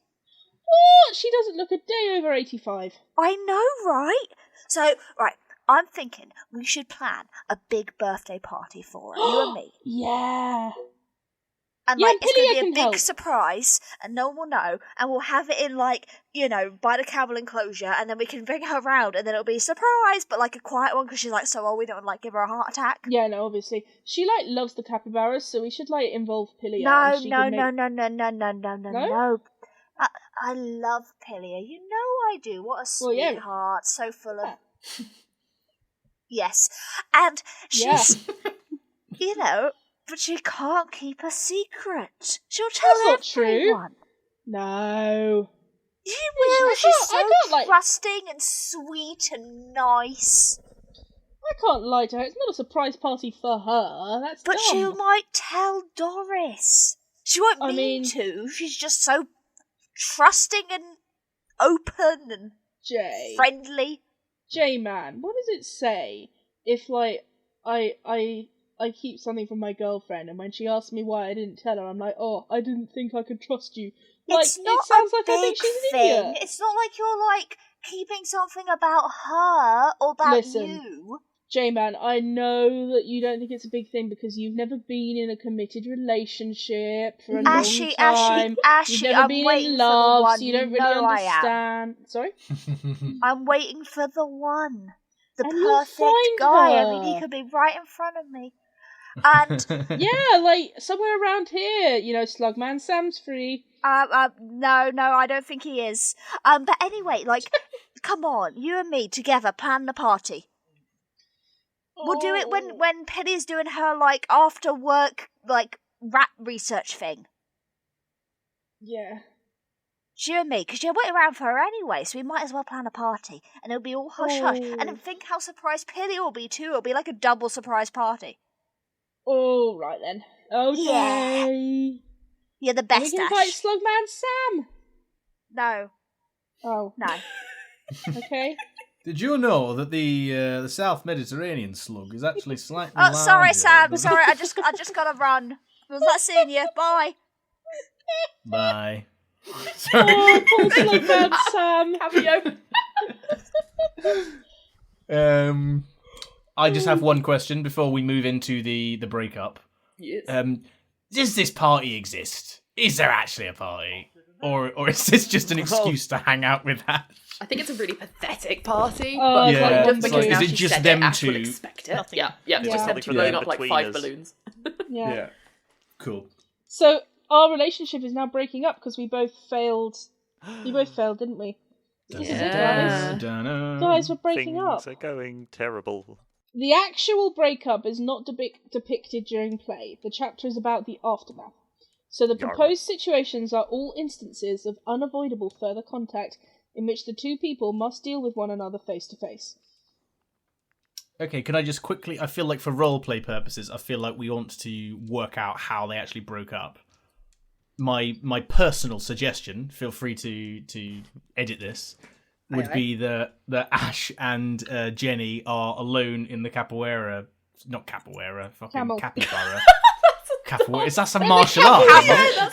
A: What? She doesn't look a day over 85.
B: I know, right? So, right, I'm thinking we should plan a big birthday party for her, you and me.
A: Yeah.
B: And,
A: Yeah,
B: like, it's going
A: Pillia
B: to be
A: can
B: a big
A: help.
B: surprise, and no one will know, and we'll have it in, like, you know, by the camel enclosure, and then we can bring her round, and then it'll be a surprise, but, like, a quiet one, because she's, like, so old, we don't want to, like, give her a heart attack.
A: Yeah, no, obviously. She, like, loves the capybaras, so we should, like, involve Pillia.
B: No.
A: and she can make...
B: No. I love Pillia. You know I do. What a
A: Well, yeah.
B: sweetheart. So full of...
A: Yeah.
B: Yes. And
A: Yeah.
B: she's... you know, but she can't keep a secret. She'll tell
A: That's not
B: everyone.
A: No.
B: She will.
A: I
B: She's
A: can't,
B: so
A: like...
B: trusting and sweet and nice.
A: I can't lie to her. It's not a surprise party for her. That's
B: But
A: dumb.
B: she might tell Doris. She won't
A: I
B: mean
A: mean-
B: to. She's just so trusting and open and
A: Jay.
B: friendly.
A: J-Man, what does it say if, like, I keep something from my girlfriend, and when she asks me why I didn't tell her, I'm like, oh, I didn't think I could trust you. Like,
B: It's not
A: it sounds
B: a
A: like
B: big
A: I think she's an
B: thing.
A: idiot.
B: It's not like you're, like, keeping something about her or about
A: Listen.
B: you.
A: J-Man, I know that you don't think it's a big thing because you've never been in a committed relationship for a long time. You've never
B: I'm
A: been
B: waiting
A: in
B: for the
A: love,
B: one.
A: so you don't
B: You
A: really
B: know I am.
A: understand. Sorry?
B: I'm waiting for the one. The
A: And you'll
B: perfect
A: find
B: guy. I
A: her.
B: mean, he could be right in front of me. And,
A: Yeah, like, somewhere around here, you know, Slugman Sam's free.
B: no, I don't think he is. But anyway, like, come on, you and me together plan the party. We'll do it when Penny's doing her, like, after work, like, rat research thing.
A: Yeah.
B: She and me, because you're waiting around for her anyway, so we might as well plan a party. And it'll be all hush-hush. And then think how surprised Pilly will be, too. It'll be like a double surprise party.
A: All right, then. Okay.
B: You're the
A: And
B: best,
A: we can
B: Ash.
A: invite Slugman Sam.
B: No.
A: Oh,
B: No.
A: okay.
C: Did you know that the South Mediterranean slug is actually slightly
B: Oh, sorry,
C: larger
B: Sam.
C: than-
B: Sorry, I just gotta run. It was like seeing you. Bye.
C: Bye.
A: Oh,
C: Sorry.
A: poor Slugman Sam.
F: Cameo.
C: I just have one question before we move into the breakup.
F: Yes.
C: Does this party exist? Is there actually a party? Or is this just an excuse to hang out with Ash?
F: I think it's a really pathetic party.
A: Oh,
F: but
C: Yeah,
F: kind of
A: it's
F: because
A: like,
F: now
C: is it
F: she
C: just
F: said
C: them
F: Ash would
C: two?
F: expect it.
D: Nothing.
F: Yeah,
A: Yeah.
F: just
A: Something
F: them blowing
E: in
F: up like
E: between
F: 5
E: us.
F: balloons.
A: Yeah.
C: Cool.
A: So our relationship is now breaking up because we both failed. We both failed, didn't we? This isn't
F: Yeah.
A: guys. Guys, we're breaking
E: Things
A: up.
E: are going terrible.
A: The actual breakup is not depicted during play. The chapter is about the aftermath. So the
E: Yarr.
A: proposed situations are all instances of unavoidable further contact in which the two people must deal with one another face to face.
C: Okay, can I just quickly... I feel like for roleplay purposes, I feel like we want to work out how they actually broke up. My personal suggestion, feel free to edit this, would
F: Aye.
C: be that Ash and Jenny are alone in the capoeira... Not capoeira, fucking
A: Camel.
C: capybara. capoeira. Is that a martial art?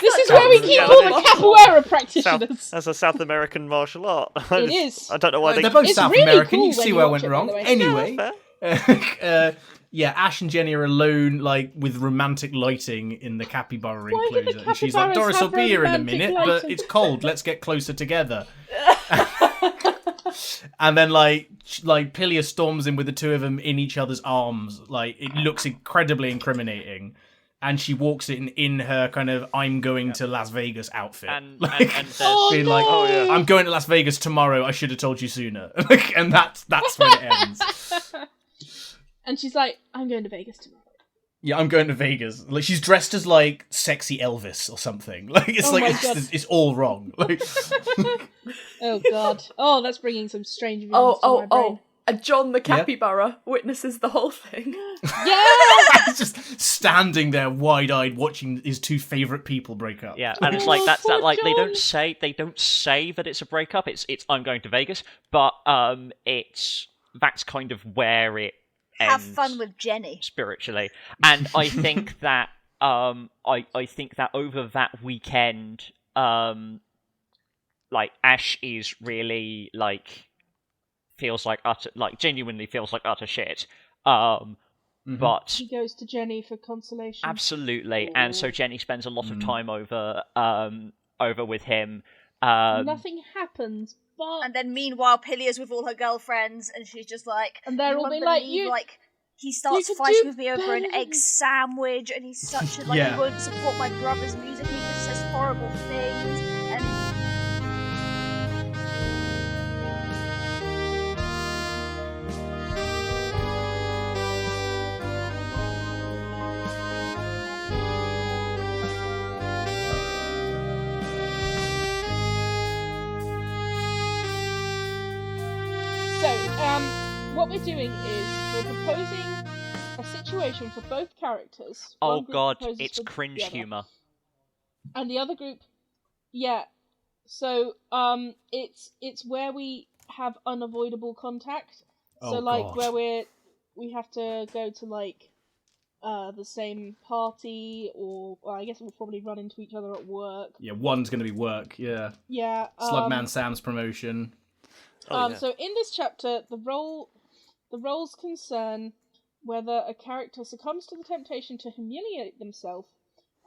A: This is where we keep all the capoeira practitioners.
E: That's a South American martial art.
A: It is.
E: I don't know why
C: They're both
A: It's
C: South
A: really
C: American.
A: cool
C: You can
A: when
C: see
A: you
C: where I
A: watch
C: went
A: it, by
C: wrong.
A: the way.
C: Anyway, yeah, Ash and Jenny are alone, like with romantic lighting in the capybara
A: Why do the
C: enclosure, and she's like,
A: capybaras
C: "Doris will
A: have
C: be here in a
A: romantic
C: minute,
A: lighting?"
C: but it's cold. Let's get closer together." And then like Pilia storms in with the two of them in each other's arms. Like it looks incredibly incriminating. And she walks in her kind of "I'm going to Las Vegas" outfit,
D: And
C: like,
D: there's
C: being like,
E: Oh, yeah.
C: "I'm going to Las Vegas tomorrow. I should have told you sooner." And that's when it ends.
A: And she's like, I'm going to Vegas tomorrow.
C: Yeah, I'm going to Vegas. Like she's dressed as like sexy Elvis or something. Like it's
A: Oh
C: like
A: my
C: it's,
A: God.
C: it's all wrong. Like,
A: Oh god. Oh, that's bringing some strange visions to my brain.
F: Oh. And John the capybara witnesses the whole thing.
A: Yeah!
C: he's just standing there, wide-eyed, watching his two favorite people break up.
D: Yeah, and it's
A: Oh,
D: like that's
A: poor
D: that. Like they
A: John.
D: don't say that it's a breakup. It's I'm going to Vegas, but that's kind of where it
B: Have
D: ends
B: fun with Jenny.
D: spiritually. And I think that I think that over that weekend, like Ash is really like genuinely feels like utter shit. But
A: He goes to Jenny for consolation.
D: absolutely, and so Jenny spends a lot of time over with him.
A: Nothing happens, but...
B: And then meanwhile, Pilia's with all her girlfriends, and she's just like,
A: And they're
B: "You
A: all
B: won't
A: being like,
B: believe,
A: "You-
B: he starts
A: could
B: fighting
A: do
B: with me over an
A: better."
B: egg sandwich, and he's such a he won't support my brother's music, and he just says horrible things, and
A: So, what we're doing is we're proposing a situation for both characters.
D: Oh
A: One group
D: god,
A: proposes
D: it's
A: for the
D: cringe
A: other,
D: humor.
A: and the other group, yeah. So, it's where we have unavoidable contact. So,
C: Oh,
A: like,
C: God.
A: where we have to go to like the same party, or well, I guess we'll probably run into each other at work.
C: Yeah, one's going to be work. Yeah,
A: Yeah.
C: Slugman Sam's promotion.
A: So in this chapter, the roles concern whether a character succumbs to the temptation to humiliate themselves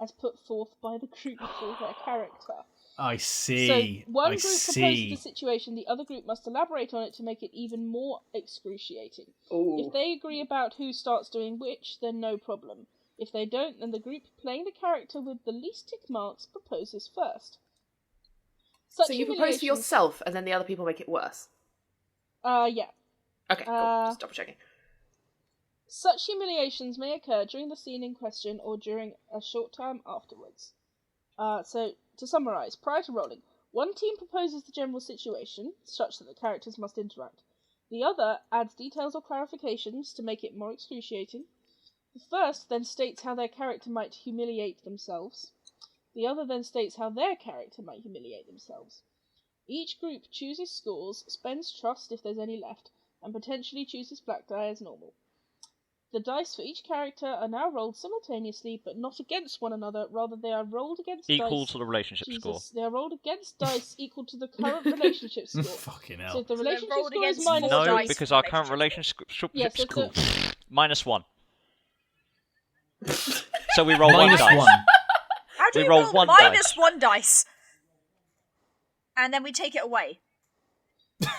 A: as put forth by the group for their character.
C: I see.
A: So one
C: I
A: group proposes
C: see.
A: the situation, the other group must elaborate on it to make it even more excruciating.
F: Ooh.
A: If they agree about who starts doing which, then no problem. If they don't, then the group playing the character with the least tick marks proposes first. Such
F: So you propose for
A: humiliations-
F: yourself, and then the other people make it worse.
A: Yeah.
F: Okay, cool. Just double checking.
A: Such humiliations may occur during the scene in question or during a short time afterwards. So, to summarise, prior to rolling, one team proposes the general situation, such that the characters must interact. The other adds details or clarifications to make it more excruciating. The first then states how their character might humiliate themselves. The other then states how their character might humiliate themselves. Each group chooses scores, spends trust if there's any left, and potentially chooses black die as normal. The dice for each character are now rolled simultaneously, but not against one another. Rather, they are rolled against
D: Equal
A: dice.
D: to the relationship score.
A: They are rolled against dice equal to the current relationship score.
C: Fucking
A: So
C: hell.
A: if the
B: they're
A: relationship
B: rolled
A: score is
B: against
A: minus
B: four
D: No,
B: dice
D: because
B: for
D: our current
B: relationship.
D: relationship
A: Yes,
D: score
A: it's
D: -1. So we roll one
C: Minus
D: dice.
C: one.
B: How do
D: We
B: you
D: roll
B: roll
D: one
B: minus
D: dice.
B: one dice? And then we take it away.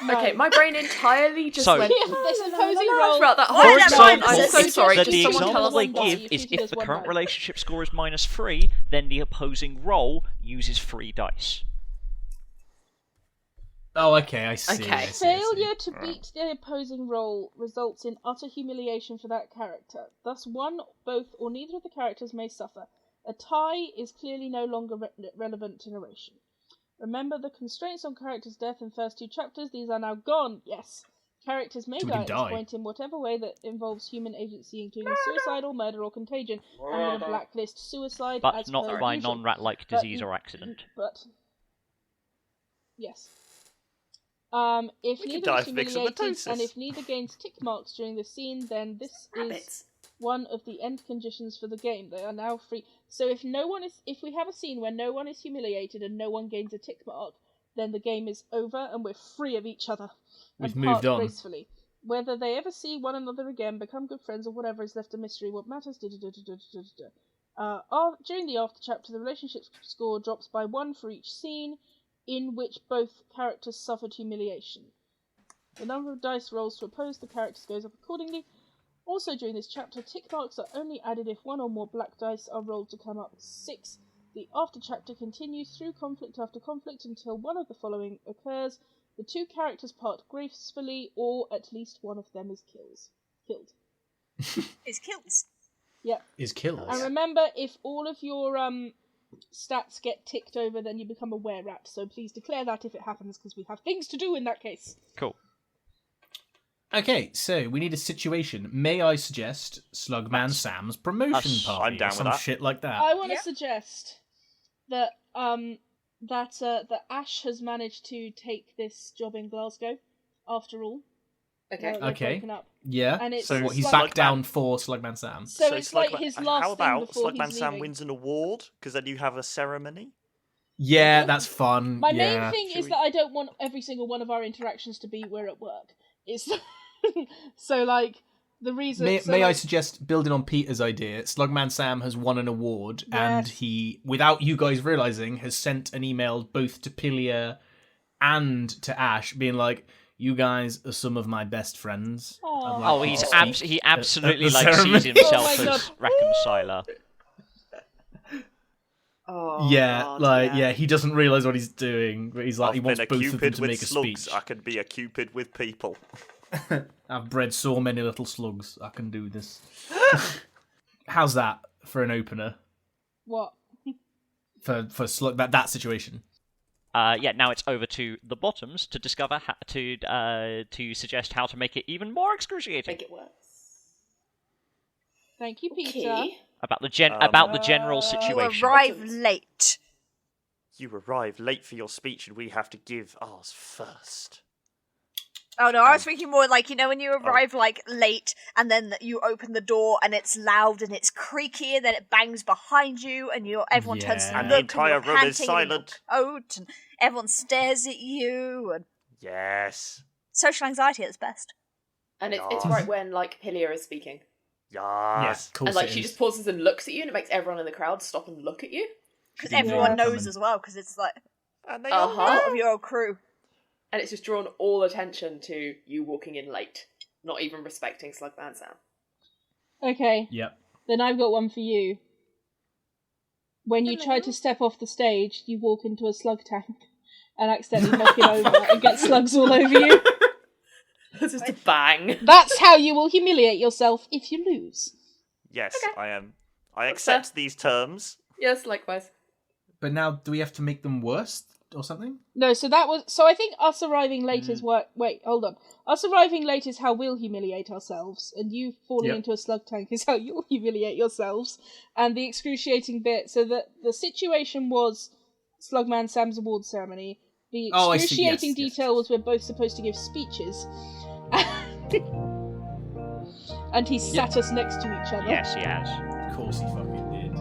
F: Okay, my brain entirely just
D: So-
F: went
A: If this opposing roll...
F: throughout that
B: Why
F: whole
B: did that
F: time.
B: minus
F: I'm
B: it?
F: so sorry.
D: The
F: Just someone tell
D: example
F: us.
D: they
A: one die.
D: give
A: You
D: is
A: treat it
D: if
A: as
D: the
A: one
D: current
A: die.
D: relationship score is -3, then the opposing roll uses 3 dice.
C: Oh, okay, I see.
F: Okay.
C: I see, I see.
A: Failure to beat the opposing roll results in utter humiliation for that character. Thus, one, both, or neither of the characters may suffer. A tie is clearly no longer relevant to narration. Remember the constraints on characters' death in first 2 chapters? These are now gone. Yes. Characters may
C: So we
A: die
C: can
A: at this
C: die.
A: point in whatever way that involves human agency, including suicide or murder or contagion. I'm going to blacklist suicide
D: But
A: as
D: not
A: per
D: by
A: usual.
D: non-rat-like
A: But-
D: disease or accident.
A: But yes. If
E: We could
A: neither
E: die
A: is
E: of
A: humiliated
E: myxomatosis.
A: and if neither gains tick marks during the scene, then this is
F: Rabbits.
A: one of the end conditions for the game. They are now free. So if we have a scene where no one is humiliated and no one gains a tick mark, then the game is over and we're free of each other.
C: We've
A: and
C: moved
A: part
C: on.
A: Gracefully. Whether they ever see one another again, become good friends, or whatever is left a mystery. What matters? During the after chapter, the relationship score drops by 1 for each scene in which both characters suffered humiliation. The number of dice rolls to oppose the characters goes up accordingly. Also, during this chapter, tick marks are only added if 1 or more black dice are rolled to come up 6. The after chapter continues through conflict after conflict until one of the following occurs. The 2 characters part gracefully, or at least one of them is killed.
B: It's kills.
A: Yeah.
C: Is killers.
A: And remember, if all of your stats get ticked over, then you become a were-rat. So please declare that if it happens, because we have things to do in that case.
D: Cool.
C: Okay, so we need a situation. May I suggest Slugman Sam's promotion party?
E: I'm down
C: or
E: with
C: some
E: that.
C: shit like that.
A: I want to
B: Yeah.
A: suggest that that Ash has managed to take this job in Glasgow, after all.
F: Okay.
A: They've
C: Okay.
A: broken up.
C: Yeah.
A: And it's
C: So he's
A: Slug-
C: back down for Slugman Sam.
A: So it's like his last
E: How
A: thing
E: about
A: before
E: Slugman
A: he's
E: Sam
A: leaving.
E: wins an award? Because then you have a ceremony.
C: Yeah, that's fun.
A: My
C: yeah.
A: main thing
E: Should
A: is
E: we-
A: that I don't want every single one of our interactions to be we're at work. It's so like the reason.
C: May I suggest, building on Peter's idea, Slugman Sam has won an award, and
A: Yes.
C: he, without you guys realising, has sent an email both to Pilia and to Ash, being like, "You guys are some of my best friends."
A: Aw.
C: I'd like
D: Oh,
C: you
D: he's
C: to speak
D: he
C: at
D: absolutely
C: the
D: like
C: ceremony."
D: sees himself
A: Oh my
D: as reconciler.
F: Oh,
C: Yeah,
F: God,
C: yeah, he doesn't realise what he's doing, but he's like,
E: I've
C: he wants
E: been a
C: both of them
E: cupid
C: to
E: with
C: make a
E: slugs.
C: speech.
E: I can be a cupid with people.
C: I've bred so many little slugs, I can do this. How's that for an opener?
A: What?
C: For slug, that situation?
D: Yeah, now it's over to the bottoms to discover to suggest how to make it even more excruciating.
F: Make it worse.
A: Thank you, Peter.
F: Okay.
D: About the general
B: You
D: situation.
B: arrive late.
E: You arrive late for your speech, and we have to give ours first.
B: Oh no, I was thinking more like, you know, when you arrive like late and then you open the door and it's loud and it's creaky and then it bangs behind you and everyone turns to
C: Yeah.
B: look
E: And the entire
B: you're
E: room is
B: panting and you're
E: silent.
B: coat and everyone stares at you and
E: Yes.
B: social anxiety at its best.
F: And it's
E: Yes.
F: right when, like, Pilia is speaking.
E: Yes.
C: Of course
F: And, like,
C: it
F: she
C: is.
F: just pauses and looks at you, and it makes everyone in the crowd stop and look at you.
B: Because
C: Yeah.
B: everyone knows
C: Coming.
B: as well, because it's like
E: And they
F: Uh-huh.
E: all
B: part of your old crew.
F: And it's just drawn all attention to you walking in late, not even respecting Slugman Sam.
A: Okay,
C: Yep.
A: then I've got one for you. When you
F: Hello.
A: try to step off the stage, you walk into a slug tank and accidentally knock it over and get slugs all over you.
F: It's just a bang.
A: That's how you will humiliate yourself if you lose.
E: Yes,
F: Okay.
E: I am. I
F: That's
E: accept these terms.
F: Yes, likewise.
C: But now, do we have to make them worse or something?
A: No, so I think us arriving late is what. Wait, hold on. Us arriving late is how we'll humiliate ourselves, and you falling
C: Yep.
A: into a slug tank is how you'll humiliate yourselves. And the excruciating bit, so that the situation was Slugman Sam's award ceremony. The
C: Oh, I see,
A: excruciating
C: yes,
A: detail was we're both supposed to give speeches. And he sat us next to each other.
D: Yes, he has.
C: Of course he fucking did.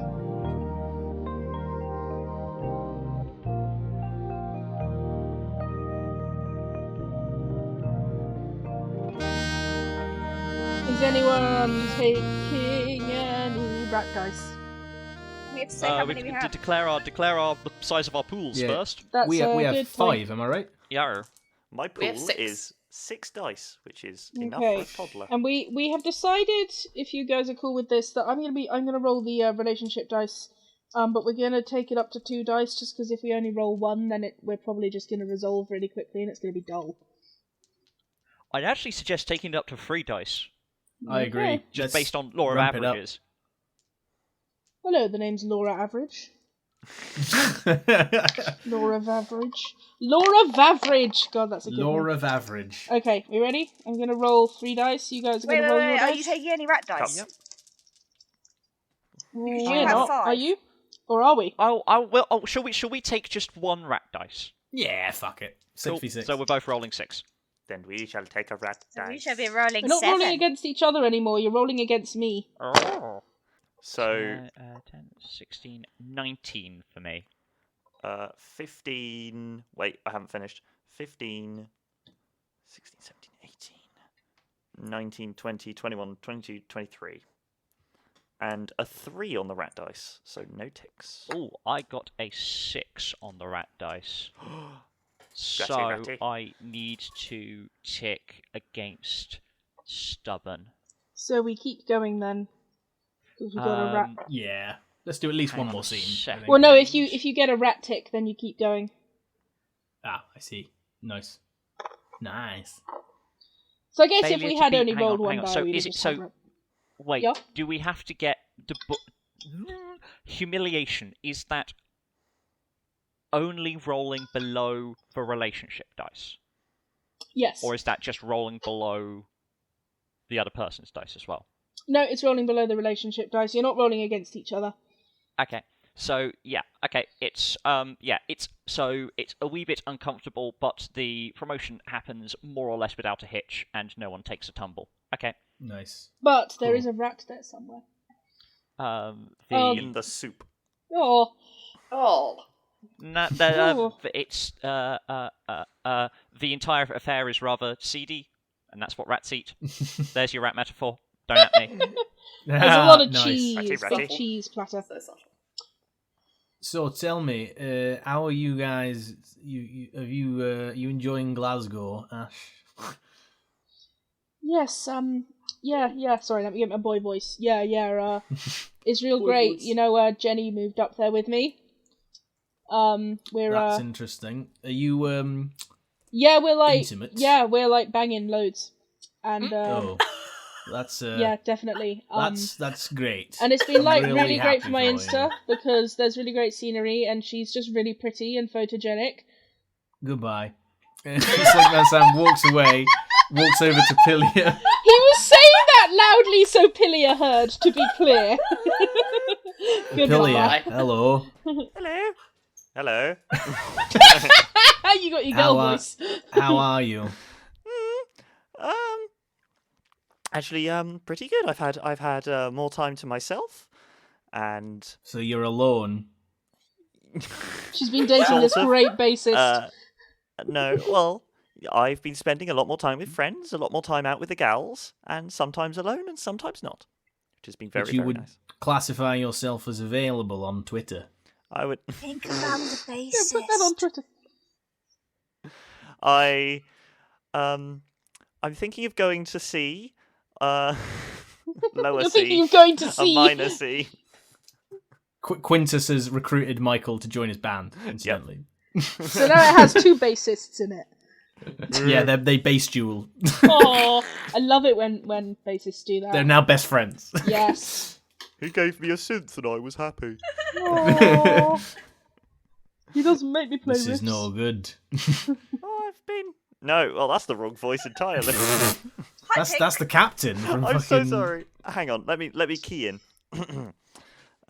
A: Is anyone taking any rat dice?
B: We have to say how
D: We
B: many we
D: can
B: have.
D: declare the size of our pools
C: Yeah.
D: first.
A: That's
C: we
A: a
C: have
A: good
C: 5,
A: point.
C: am I right?
D: Yeah.
E: My
F: We have
E: pool
F: 6.
E: is 6 dice, which is enough
A: Okay.
E: for a toddler.
A: And we have decided, if you guys are cool with this, that I'm gonna roll the relationship dice, but we're gonna take it up to 2 dice, just because if we only roll 1, then we're probably just gonna resolve really quickly, and it's gonna be dull.
D: I'd actually suggest taking it up to 3 dice,
C: I agree.
A: Okay.
D: just based on law of
C: ramp it up.
D: averages.
A: Hello, the name's Laura Average. Laura of Average. Laura of Average! God, that's a good
C: Law
A: one.
C: of average.
A: Okay, we ready? I'm gonna roll 3 dice. You guys are
B: Wait,
A: gonna
B: wait,
A: roll
B: wait.
A: your
B: Are
A: dice.
B: you taking any rat dice?
E: Yep.
B: Because you
A: We're
B: have
A: not.
B: 5.
A: Are you? Or are we?
D: Shall we take just 1 rat dice?
C: Yeah, fuck it.
D: Cool.
C: 6v6.
D: So we're both rolling 6.
E: Then we shall take a rat dice.
B: We shall be rolling
A: We're not
B: 7.
A: rolling against each other anymore. You're rolling against me.
E: Oh. So,
D: 10, 16, 19 for me.
E: 15... Wait, I haven't finished. 15, 16, 17, 18, 19, 20, 21, 22, 23. And a 3 on the rat dice, so no ticks.
D: Oh, I got a 6 on the rat dice. So
E: Ratty.
D: I need to tick against stubborn.
A: So we keep going then. Because we've got a rat.
C: Yeah. Let's do at least one
D: Hang on
C: more
D: a
C: scene. I
D: second.
C: think.
A: Well, no, if you get a rat tick, then you keep going.
C: Ah, I see. Nice. Nice.
A: So I guess if
D: Failure
A: we
D: to
A: had
D: beat-
A: only
D: hang on,
A: rolled one
D: hang on.
A: die,
D: So
A: we'd
D: is
A: have
D: it
A: just
D: so?
A: had rat-
D: Wait,
A: Yeah?
D: do we have to get the humiliation? Is that only rolling below the relationship dice,
A: Yes.
D: or is that just rolling below the other person's dice as well?
A: No, it's rolling below the relationship dice. You're not rolling against each other.
D: Okay. So yeah, okay, it's it's a wee bit uncomfortable, but the promotion happens more or less without a hitch, and no one takes a tumble. Okay.
C: Nice.
A: But there
C: Cool.
A: is a rat there somewhere.
E: In the soup.
A: Oh,
F: Oh.
D: It's the entire affair is rather seedy, and that's what rats eat. There's your rat metaphor. Don't at me.
A: there's a lot of
C: Nice.
A: cheese.
E: Ratty.
A: Big cheese platter.
F: So subtle.
C: So tell me, how are you guys? You enjoying Glasgow, Ash?
A: Yes, yeah. Sorry, let me get my boy voice. Yeah. It's real
F: Boy
A: great.
F: voice.
A: You know, Jenny moved up there with me. We're
C: That's interesting. Are you
A: yeah, we're like
C: intimate?
A: we're like banging loads, and
C: Oh, that's
A: yeah, definitely.
C: that's great.
A: And it's been like
C: I'm
A: really great
C: happy
A: for my
C: you.
A: Insta because there's really great scenery and she's just really pretty and photogenic.
C: Goodbye. Slugman Sam walks away, walks over to Pilia.
A: He was saying that loudly so Pilia heard, to be clear.
C: Pilia,
A: Goodbye.
C: hello.
E: Hello.
A: You got your girl voice.
C: How are you?
E: Actually, pretty good. I've had more time to myself, and
C: So you're alone.
A: She's been dating this
E: Sort of.
A: great bassist.
E: no, well, I've been spending a lot more time with friends, a lot more time out with the gals, and sometimes alone and sometimes not, which has been very,
C: But you
E: very
C: would
E: nice.
C: classify yourself as available on Twitter.
E: I would.
B: Think about the bassist.
A: Yeah, put that on Twitter.
E: I'm thinking of going to C, lower
A: You're
E: C,
A: thinking of going to
E: a
A: see.
E: minor C.
C: Quintus has recruited Michael to join his band, incidentally.
A: So now it has two bassists in it.
C: Yeah, they bass duel.
A: Oh, I love it when bassists do that.
C: They're now best friends.
A: Yes.
E: He gave me a synth and I was happy.
A: Aww. He doesn't make me play
C: This is
A: riffs.
C: no good.
E: Oh, I've been. No, well, that's the wrong voice entirely.
C: That's the captain from
E: I'm so
C: fucking...
E: sorry. Hang on, let me key in.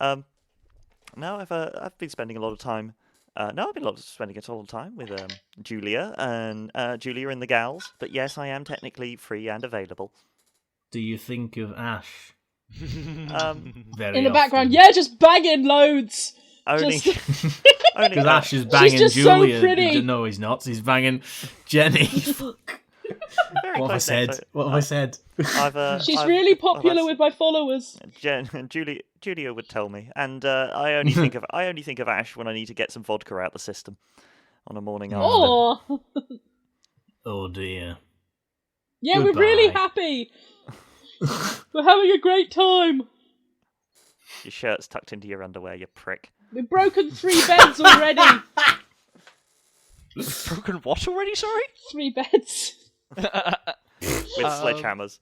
E: No, I've been spending a lot of time. No, I've been spending a lot of time with Julia and Julia and the gals. But yes, I am technically free and available.
C: Do you think of Ash? Very
A: In the background,
C: often?
A: yeah, just banging loads.
E: Only,
A: Just-
E: only
C: Because Ash is banging
A: just so
C: Julia.
A: pretty.
C: No, he's not. He's banging Jenny.
E: very
C: What have I
E: close
C: said?
E: next.
C: What have I said?
A: She's really popular with my followers.
E: Julia would tell me, and I only think of Ash when I need to get some vodka out the system on a morning after.
A: Oh,
C: Oh dear.
A: yeah, we're really
C: Goodbye.
A: happy. We're having a great time.
E: Your shirt's tucked into your underwear, you prick.
A: We've broken 3 beds already.
D: Broken what already? Sorry.
A: 3 beds.
E: With sledgehammers.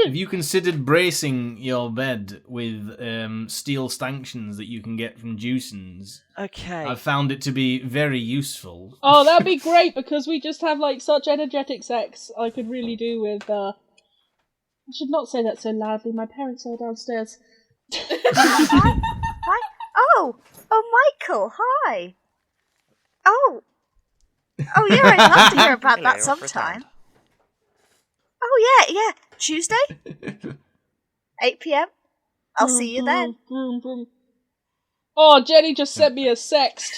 C: Have you considered bracing your bed with steel stanchions that you can get from Juicens?
D: Okay.
C: I've found it to be very useful.
A: Oh, that'd be great because we just have like such energetic sex. I could really do with. I should not say that so loudly. My parents are downstairs.
B: Hi. Oh, Michael. Hi. Oh, Oh yeah, I'd love to hear about
E: Hello,
B: that
E: off
B: sometime.
E: returned.
B: Oh yeah. Tuesday, 8 p.m. I'll see you then.
A: Vroom, vroom. Oh, Jenny just sent me a sext.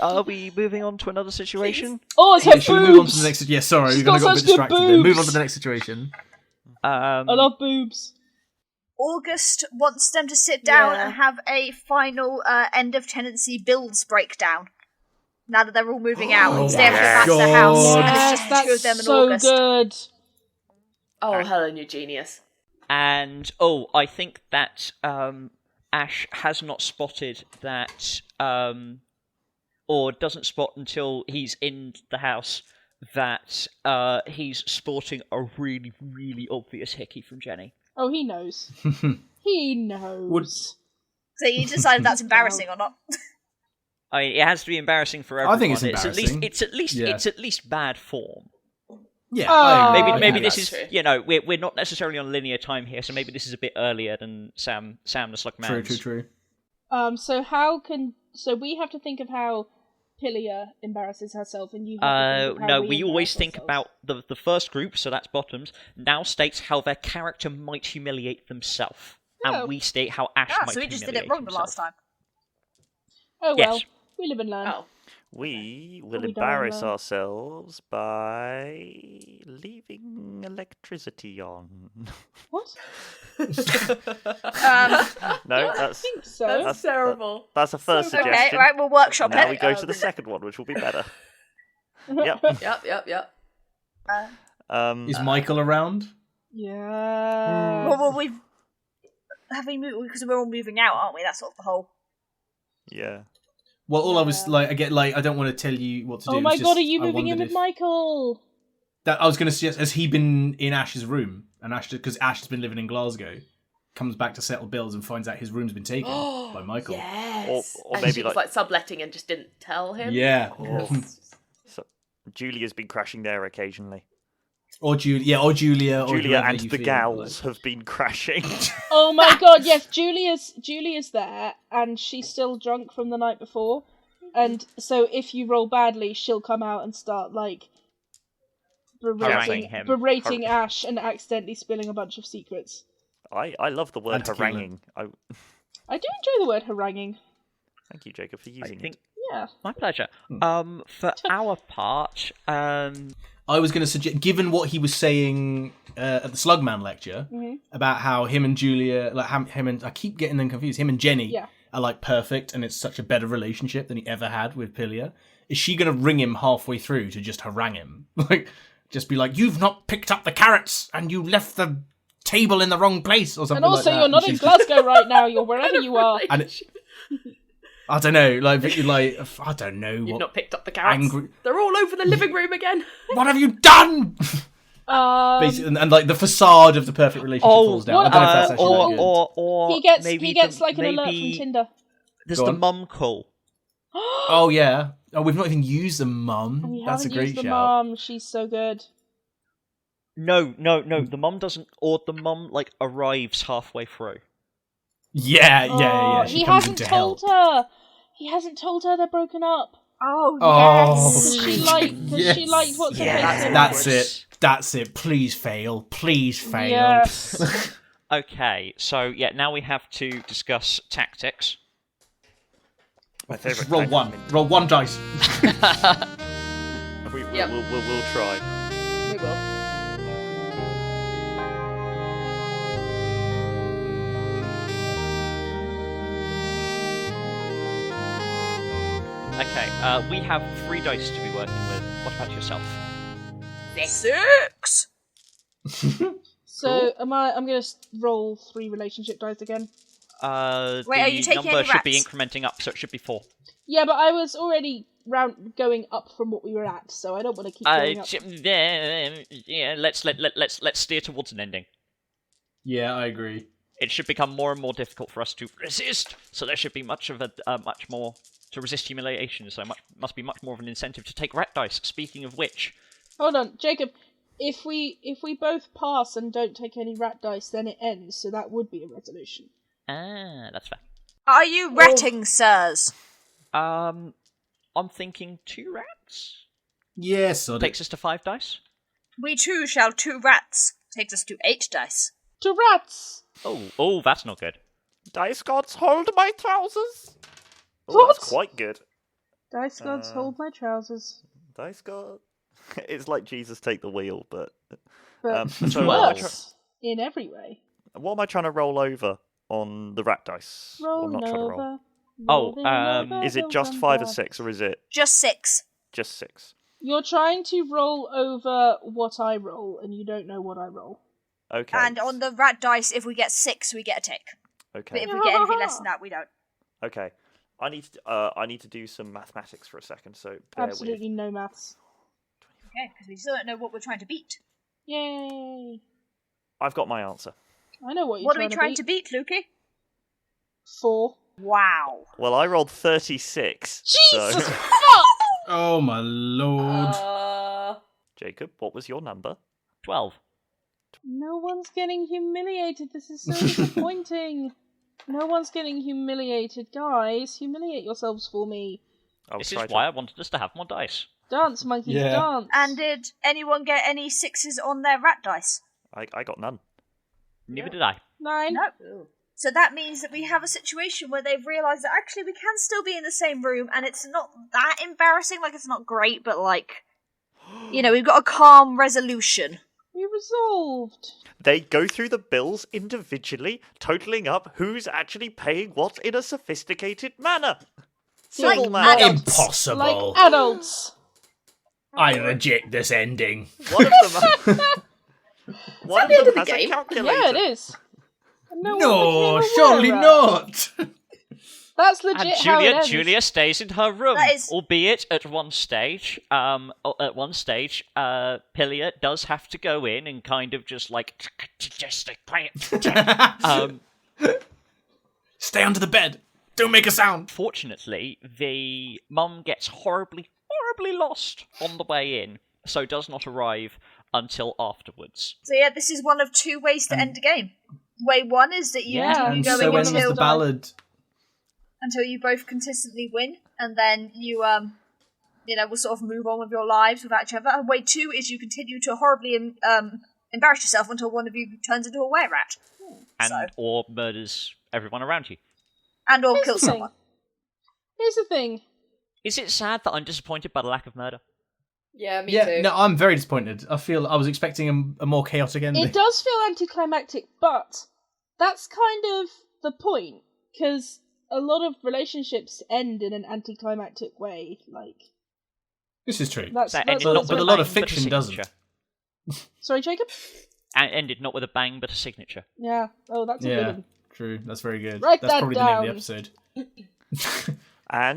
D: Are we moving on to another situation?
A: Oh, it's her boobs.
C: Should we move on to the next? Yeah, sorry,
A: She's
C: we got a
A: got
C: bit
A: such good
C: distracted there. Move on
A: boobs.
C: to the next situation.
A: I love boobs.
B: August wants them to sit down
F: Yeah.
B: and have a final end of tenancy bills breakdown. Now that they're all moving out,
C: Oh
B: they have to go
C: my
B: back to their house,
C: God.
B: and it's
A: Yes,
B: just the two of
A: that's
B: them in
A: so
B: August.
A: good.
F: Oh, Helen, you genius.
D: And I think that Ash has not spotted that, or doesn't spot until he's in the house that he's sporting a really, really obvious hickey from Jenny.
A: Oh, he knows. He knows.
B: So you decided that's embarrassing or not?
D: I mean, it has to be embarrassing for everyone.
C: I think it's embarrassing.
D: It's at least bad form.
C: Yeah,
A: Oh,
C: I agree.
D: Maybe
F: yeah,
D: this
F: that's
D: is
F: true.
D: we're not necessarily on linear time here, so maybe this is a bit earlier than Sam the Slug Man.
C: True.
A: So we have to think of how Pilia embarrasses herself, and you have to think of how
D: No,
A: we
D: we always
A: embarrass
D: think
A: ourselves.
D: about the first group, so that's bottoms. Now states how their character might humiliate themselves,
A: Oh.
D: and we state how Ash
B: Ah,
D: might
B: so we just did
D: humiliate
B: it wrong the
D: himself.
B: last time.
A: Oh well,
D: Yes.
A: we live and learn.
F: Oh.
E: We will
A: We don't
E: embarrass
A: know.
E: ourselves by leaving electricity on.
A: What?
E: No,
A: I
E: that's
A: think so.
F: That's terrible.
E: that's a first
F: So-
B: Okay,
E: suggestion.
B: right, we'll workshop
E: Now
B: it.
E: we go to the second one, which will be better. Yep.
F: Yep.
C: Is Michael around?
A: Yeah.
B: Well, we've moved because we're all moving out, aren't we? That's sort of the whole.
E: Yeah.
C: Well, all I was like, I don't want to tell you what to do.
A: Oh
C: It
A: my
C: was
A: god,
C: just-
A: are you
C: I
A: moving in
C: wondered
A: with
C: if-
A: Michael?
C: That I was going to suggest, has he been in Ash's room? And Ash, because Ash has been living in Glasgow, comes back to settle bills and finds out his room's been taken by Michael.
F: Yes.
E: Or
F: And
E: maybe
F: she was like subletting and just didn't tell him.
C: Yeah.
E: Or, so, Julia's been crashing there occasionally.
C: Or Julia. Or
E: Julia
C: whoever
E: and
C: you
E: the
C: feel
E: gals have been crashing.
A: Oh my god, yes, Julia's there, and she's still drunk from the night before. And so if you roll badly, she'll come out and start, like,
D: Haranguing him.
A: berating Ash and accidentally spilling a bunch of secrets.
E: I love the word
C: And tequila.
E: haranguing.
A: I do enjoy the word haranguing.
E: Thank you, Jacob, for
D: I
E: using
D: think
E: it.
A: Yeah.
D: my pleasure. For our part,
C: I was going to suggest, given what he was saying at the Slugman lecture about how him and Julia, like him and I keep getting them confused. Him and Jenny
A: Yeah.
C: are like perfect, and it's such a better relationship than he ever had with Pilia. Is she going to ring him halfway through to just harangue him, like just be like, "You've not picked up the carrots, and you left the table in the wrong place," or something
A: And also,
C: like that?
A: you're not in
C: she's-
A: Glasgow right now, you're wherever you are.
C: And I don't know, like I don't know
F: You've
C: what.
F: not picked up the carrots.
C: Angry-
F: They're all over the living room again.
C: What have you done? Basically, and like the facade of the perfect relationship falls down. I don't know if that's actually that good.
D: or
A: He gets
D: maybe
A: like an alert from
D: maybe
A: Tinder.
D: There's
C: Go
D: the
C: on.
D: mum call.
C: Oh yeah. Oh, we've not even used the mum.
A: We
C: That's a
A: haven't
C: great
A: used the
C: shout.
A: mum, she's so good.
D: No. The mum doesn't, or the mum like arrives halfway through.
C: Yeah.
A: Oh,
C: She
A: he
C: comes
A: hasn't
C: in to
A: told
C: help.
A: her. He hasn't told her they're broken up.
B: Oh,
C: Oh,
B: yes.
A: Because she liked what's her
C: Yeah,
A: face in
C: that's
A: it.
C: it. That's it. Please fail. Please fail.
A: Yes.
D: Okay, so yeah, now we have to discuss tactics.
E: My favourite.
C: Roll
E: kind of
C: one.
E: thing.
C: Roll one dice.
F: Yep.
E: We'll try.
F: We will.
D: Okay, we have 3 dice to be working with. What about yourself?
B: 6.
A: So I'm gonna roll 3 relationship dice again.
B: Wait, are
D: The
B: you taking
D: number
B: any
D: should be
B: rats?
D: incrementing up, so it should be 4.
A: Yeah, but I was already going up from what we were at, so I don't want to keep going up.
D: Yeah, let's steer towards an ending.
C: Yeah, I agree.
D: It should become more and more difficult for us to resist, so there should be much more to resist humiliation. So must be much more of an incentive to take rat dice. Speaking of which,
A: Hold on, Jacob. If we both pass and don't take any rat dice, then it ends. So that would be a resolution.
D: that's fair.
B: Are you ratting, sirs?
D: I'm thinking 2 rats.
C: Yes, yeah,
D: Takes us to 5 dice.
B: We too shall 2 rats. Takes us to 8 dice.
A: 2 rats!
D: Oh, that's not good.
E: Dice gods, hold my trousers. Oh,
A: What?
E: that's quite good.
A: Dice gods, hold my trousers.
E: Dice god. It's like Jesus take the wheel, but
A: But
E: so
A: worse in every way.
E: what am I trying to roll over on the rat dice? Or
A: Roll
E: not trying to roll.
A: over.
D: Oh,
A: rolling over,
E: Is it
A: they'll
E: just
A: come
E: 5 or
A: back.
E: 6, or is it
B: Just 6.
E: just 6?
A: You're trying to roll over what I roll, and you don't know what I roll.
E: Okay.
B: And on the rat dice, if we get 6, we get a tick. But
E: Okay.
B: if we get anything less than that, we don't.
E: Okay. I need to do some mathematics for a second. So bear
A: Absolutely no maths.
B: Okay, because we still don't know what we're trying to beat.
A: Yay!
E: with. I've got my answer.
A: I know what you're
B: What are we
A: trying
B: trying to beat, Lukey?
A: 4.
B: Wow.
E: Well, I rolled 36.
A: Jesus
E: So,
A: fuck!
C: Oh my lord.
E: Jacob, what was your number?
D: 12.
A: No one's getting humiliated. This is so disappointing. No one's getting humiliated. Guys, humiliate yourselves for me.
E: I'll
D: This
E: try
D: is
E: to-
D: why I wanted us to have more dice.
A: Dance, monkeys,
C: Yeah.
A: dance.
B: And did anyone get any 6s on their rat dice?
E: I got none.
D: Neither did I.
A: 9.
B: No. So that means that we have a situation where they've realised that actually we can still be in the same room and it's not that embarrassing, like it's not great, but like, we've got a calm resolution.
A: We resolved.
E: They go through the bills individually, totaling up who's actually paying what in a sophisticated manner.
B: Like
E: Civil man.
B: adults.
C: Impossible.
A: Like adults.
C: I reject this ending.
E: One of them, one
F: the end
E: of
F: of
E: them
F: the
E: has a
F: game?
E: calculator.
A: Yeah, it is. And
C: No,
A: one became
C: surely
A: aware.
C: not.
A: That's legit
D: And
A: how it ends.
D: Julia stays in her room,
B: That is-
D: albeit at one stage. Pilia does have to go in and kind of just like just stay quiet.
C: Stay under the bed. Don't make a sound.
D: Fortunately, the mum gets horribly lost on the way in, so does not arrive until afterwards.
B: So yeah, this is one of 2 ways to end a game. Way 1 is that you
A: Yeah.
B: continue
C: And
B: going
C: so ends
B: until
C: the ballad.
B: you both consistently win, and then you will sort of move on with your lives without each other. And way 2 is you continue to horribly embarrass yourself until one of you turns into a were rat,
D: Or murders everyone around you.
B: and or
A: Here's
B: kills
A: the thing.
B: someone.
A: Here's the thing.
D: Is it sad that I'm disappointed by the lack of murder?
F: Yeah, me
C: Yeah,
F: too.
C: no, I'm very disappointed. I was expecting a more chaotic ending.
A: It does feel anticlimactic, but that's kind of the point, because a lot of relationships end in an anticlimactic way. Like,
C: This is true.
A: that's
D: That ended
C: But-
D: not
C: but
D: with
C: a lot of
D: bang, but
C: fiction doesn't.
D: signature.
A: Sorry, Jacob.
D: And ended not with a bang, but a signature.
A: Yeah. Oh, that's a good
C: Yeah,
A: one.
C: true. That's very good.
A: Write
C: That's
A: that
C: probably the name of the
A: down.
C: episode.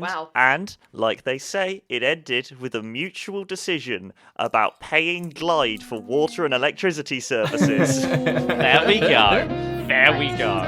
F: Wow.
E: And, like they say, it ended with a mutual decision about paying Glide for water and electricity services.
D: There we go. There we go.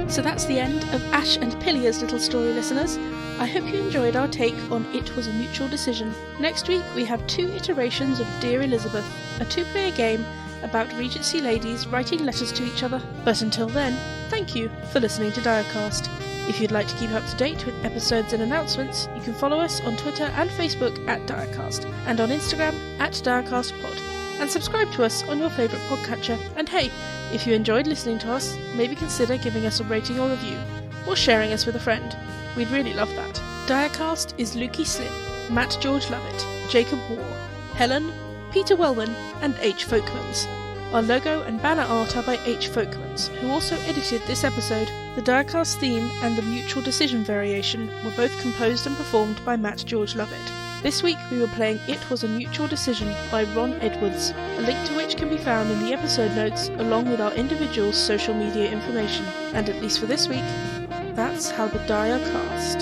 A: So that's the end of Ash and Pilia's little story, listeners. I hope you enjoyed our take on It Was a Mutual Decision. Next week we have 2 iterations of Dear Elizabeth, a 2-player game about Regency ladies writing letters to each other. But until then, thank you for listening to Direcast. If you'd like to keep up to date with episodes and announcements, you can follow us on Twitter and Facebook at Direcast, and on Instagram at DirecastPod. And subscribe to us on your favourite podcatcher. And hey, if you enjoyed listening to us, maybe consider giving us a rating or review, or sharing us with a friend. We'd really love that. Direcast is Lukey Slim, Matt George Lovett, Jacob War, Helen, Peter Wellman, and H Folkmans. Our logo and banner art are by H Folkmans, who also edited this episode. The Direcast theme and the Mutual Decision variation were both composed and performed by Matt George Lovett. This week we were playing It Was a Mutual Decision by Ron Edwards, a link to which can be found in the episode notes along with our individuals' social media information. And at least for this week, that's how the die are cast.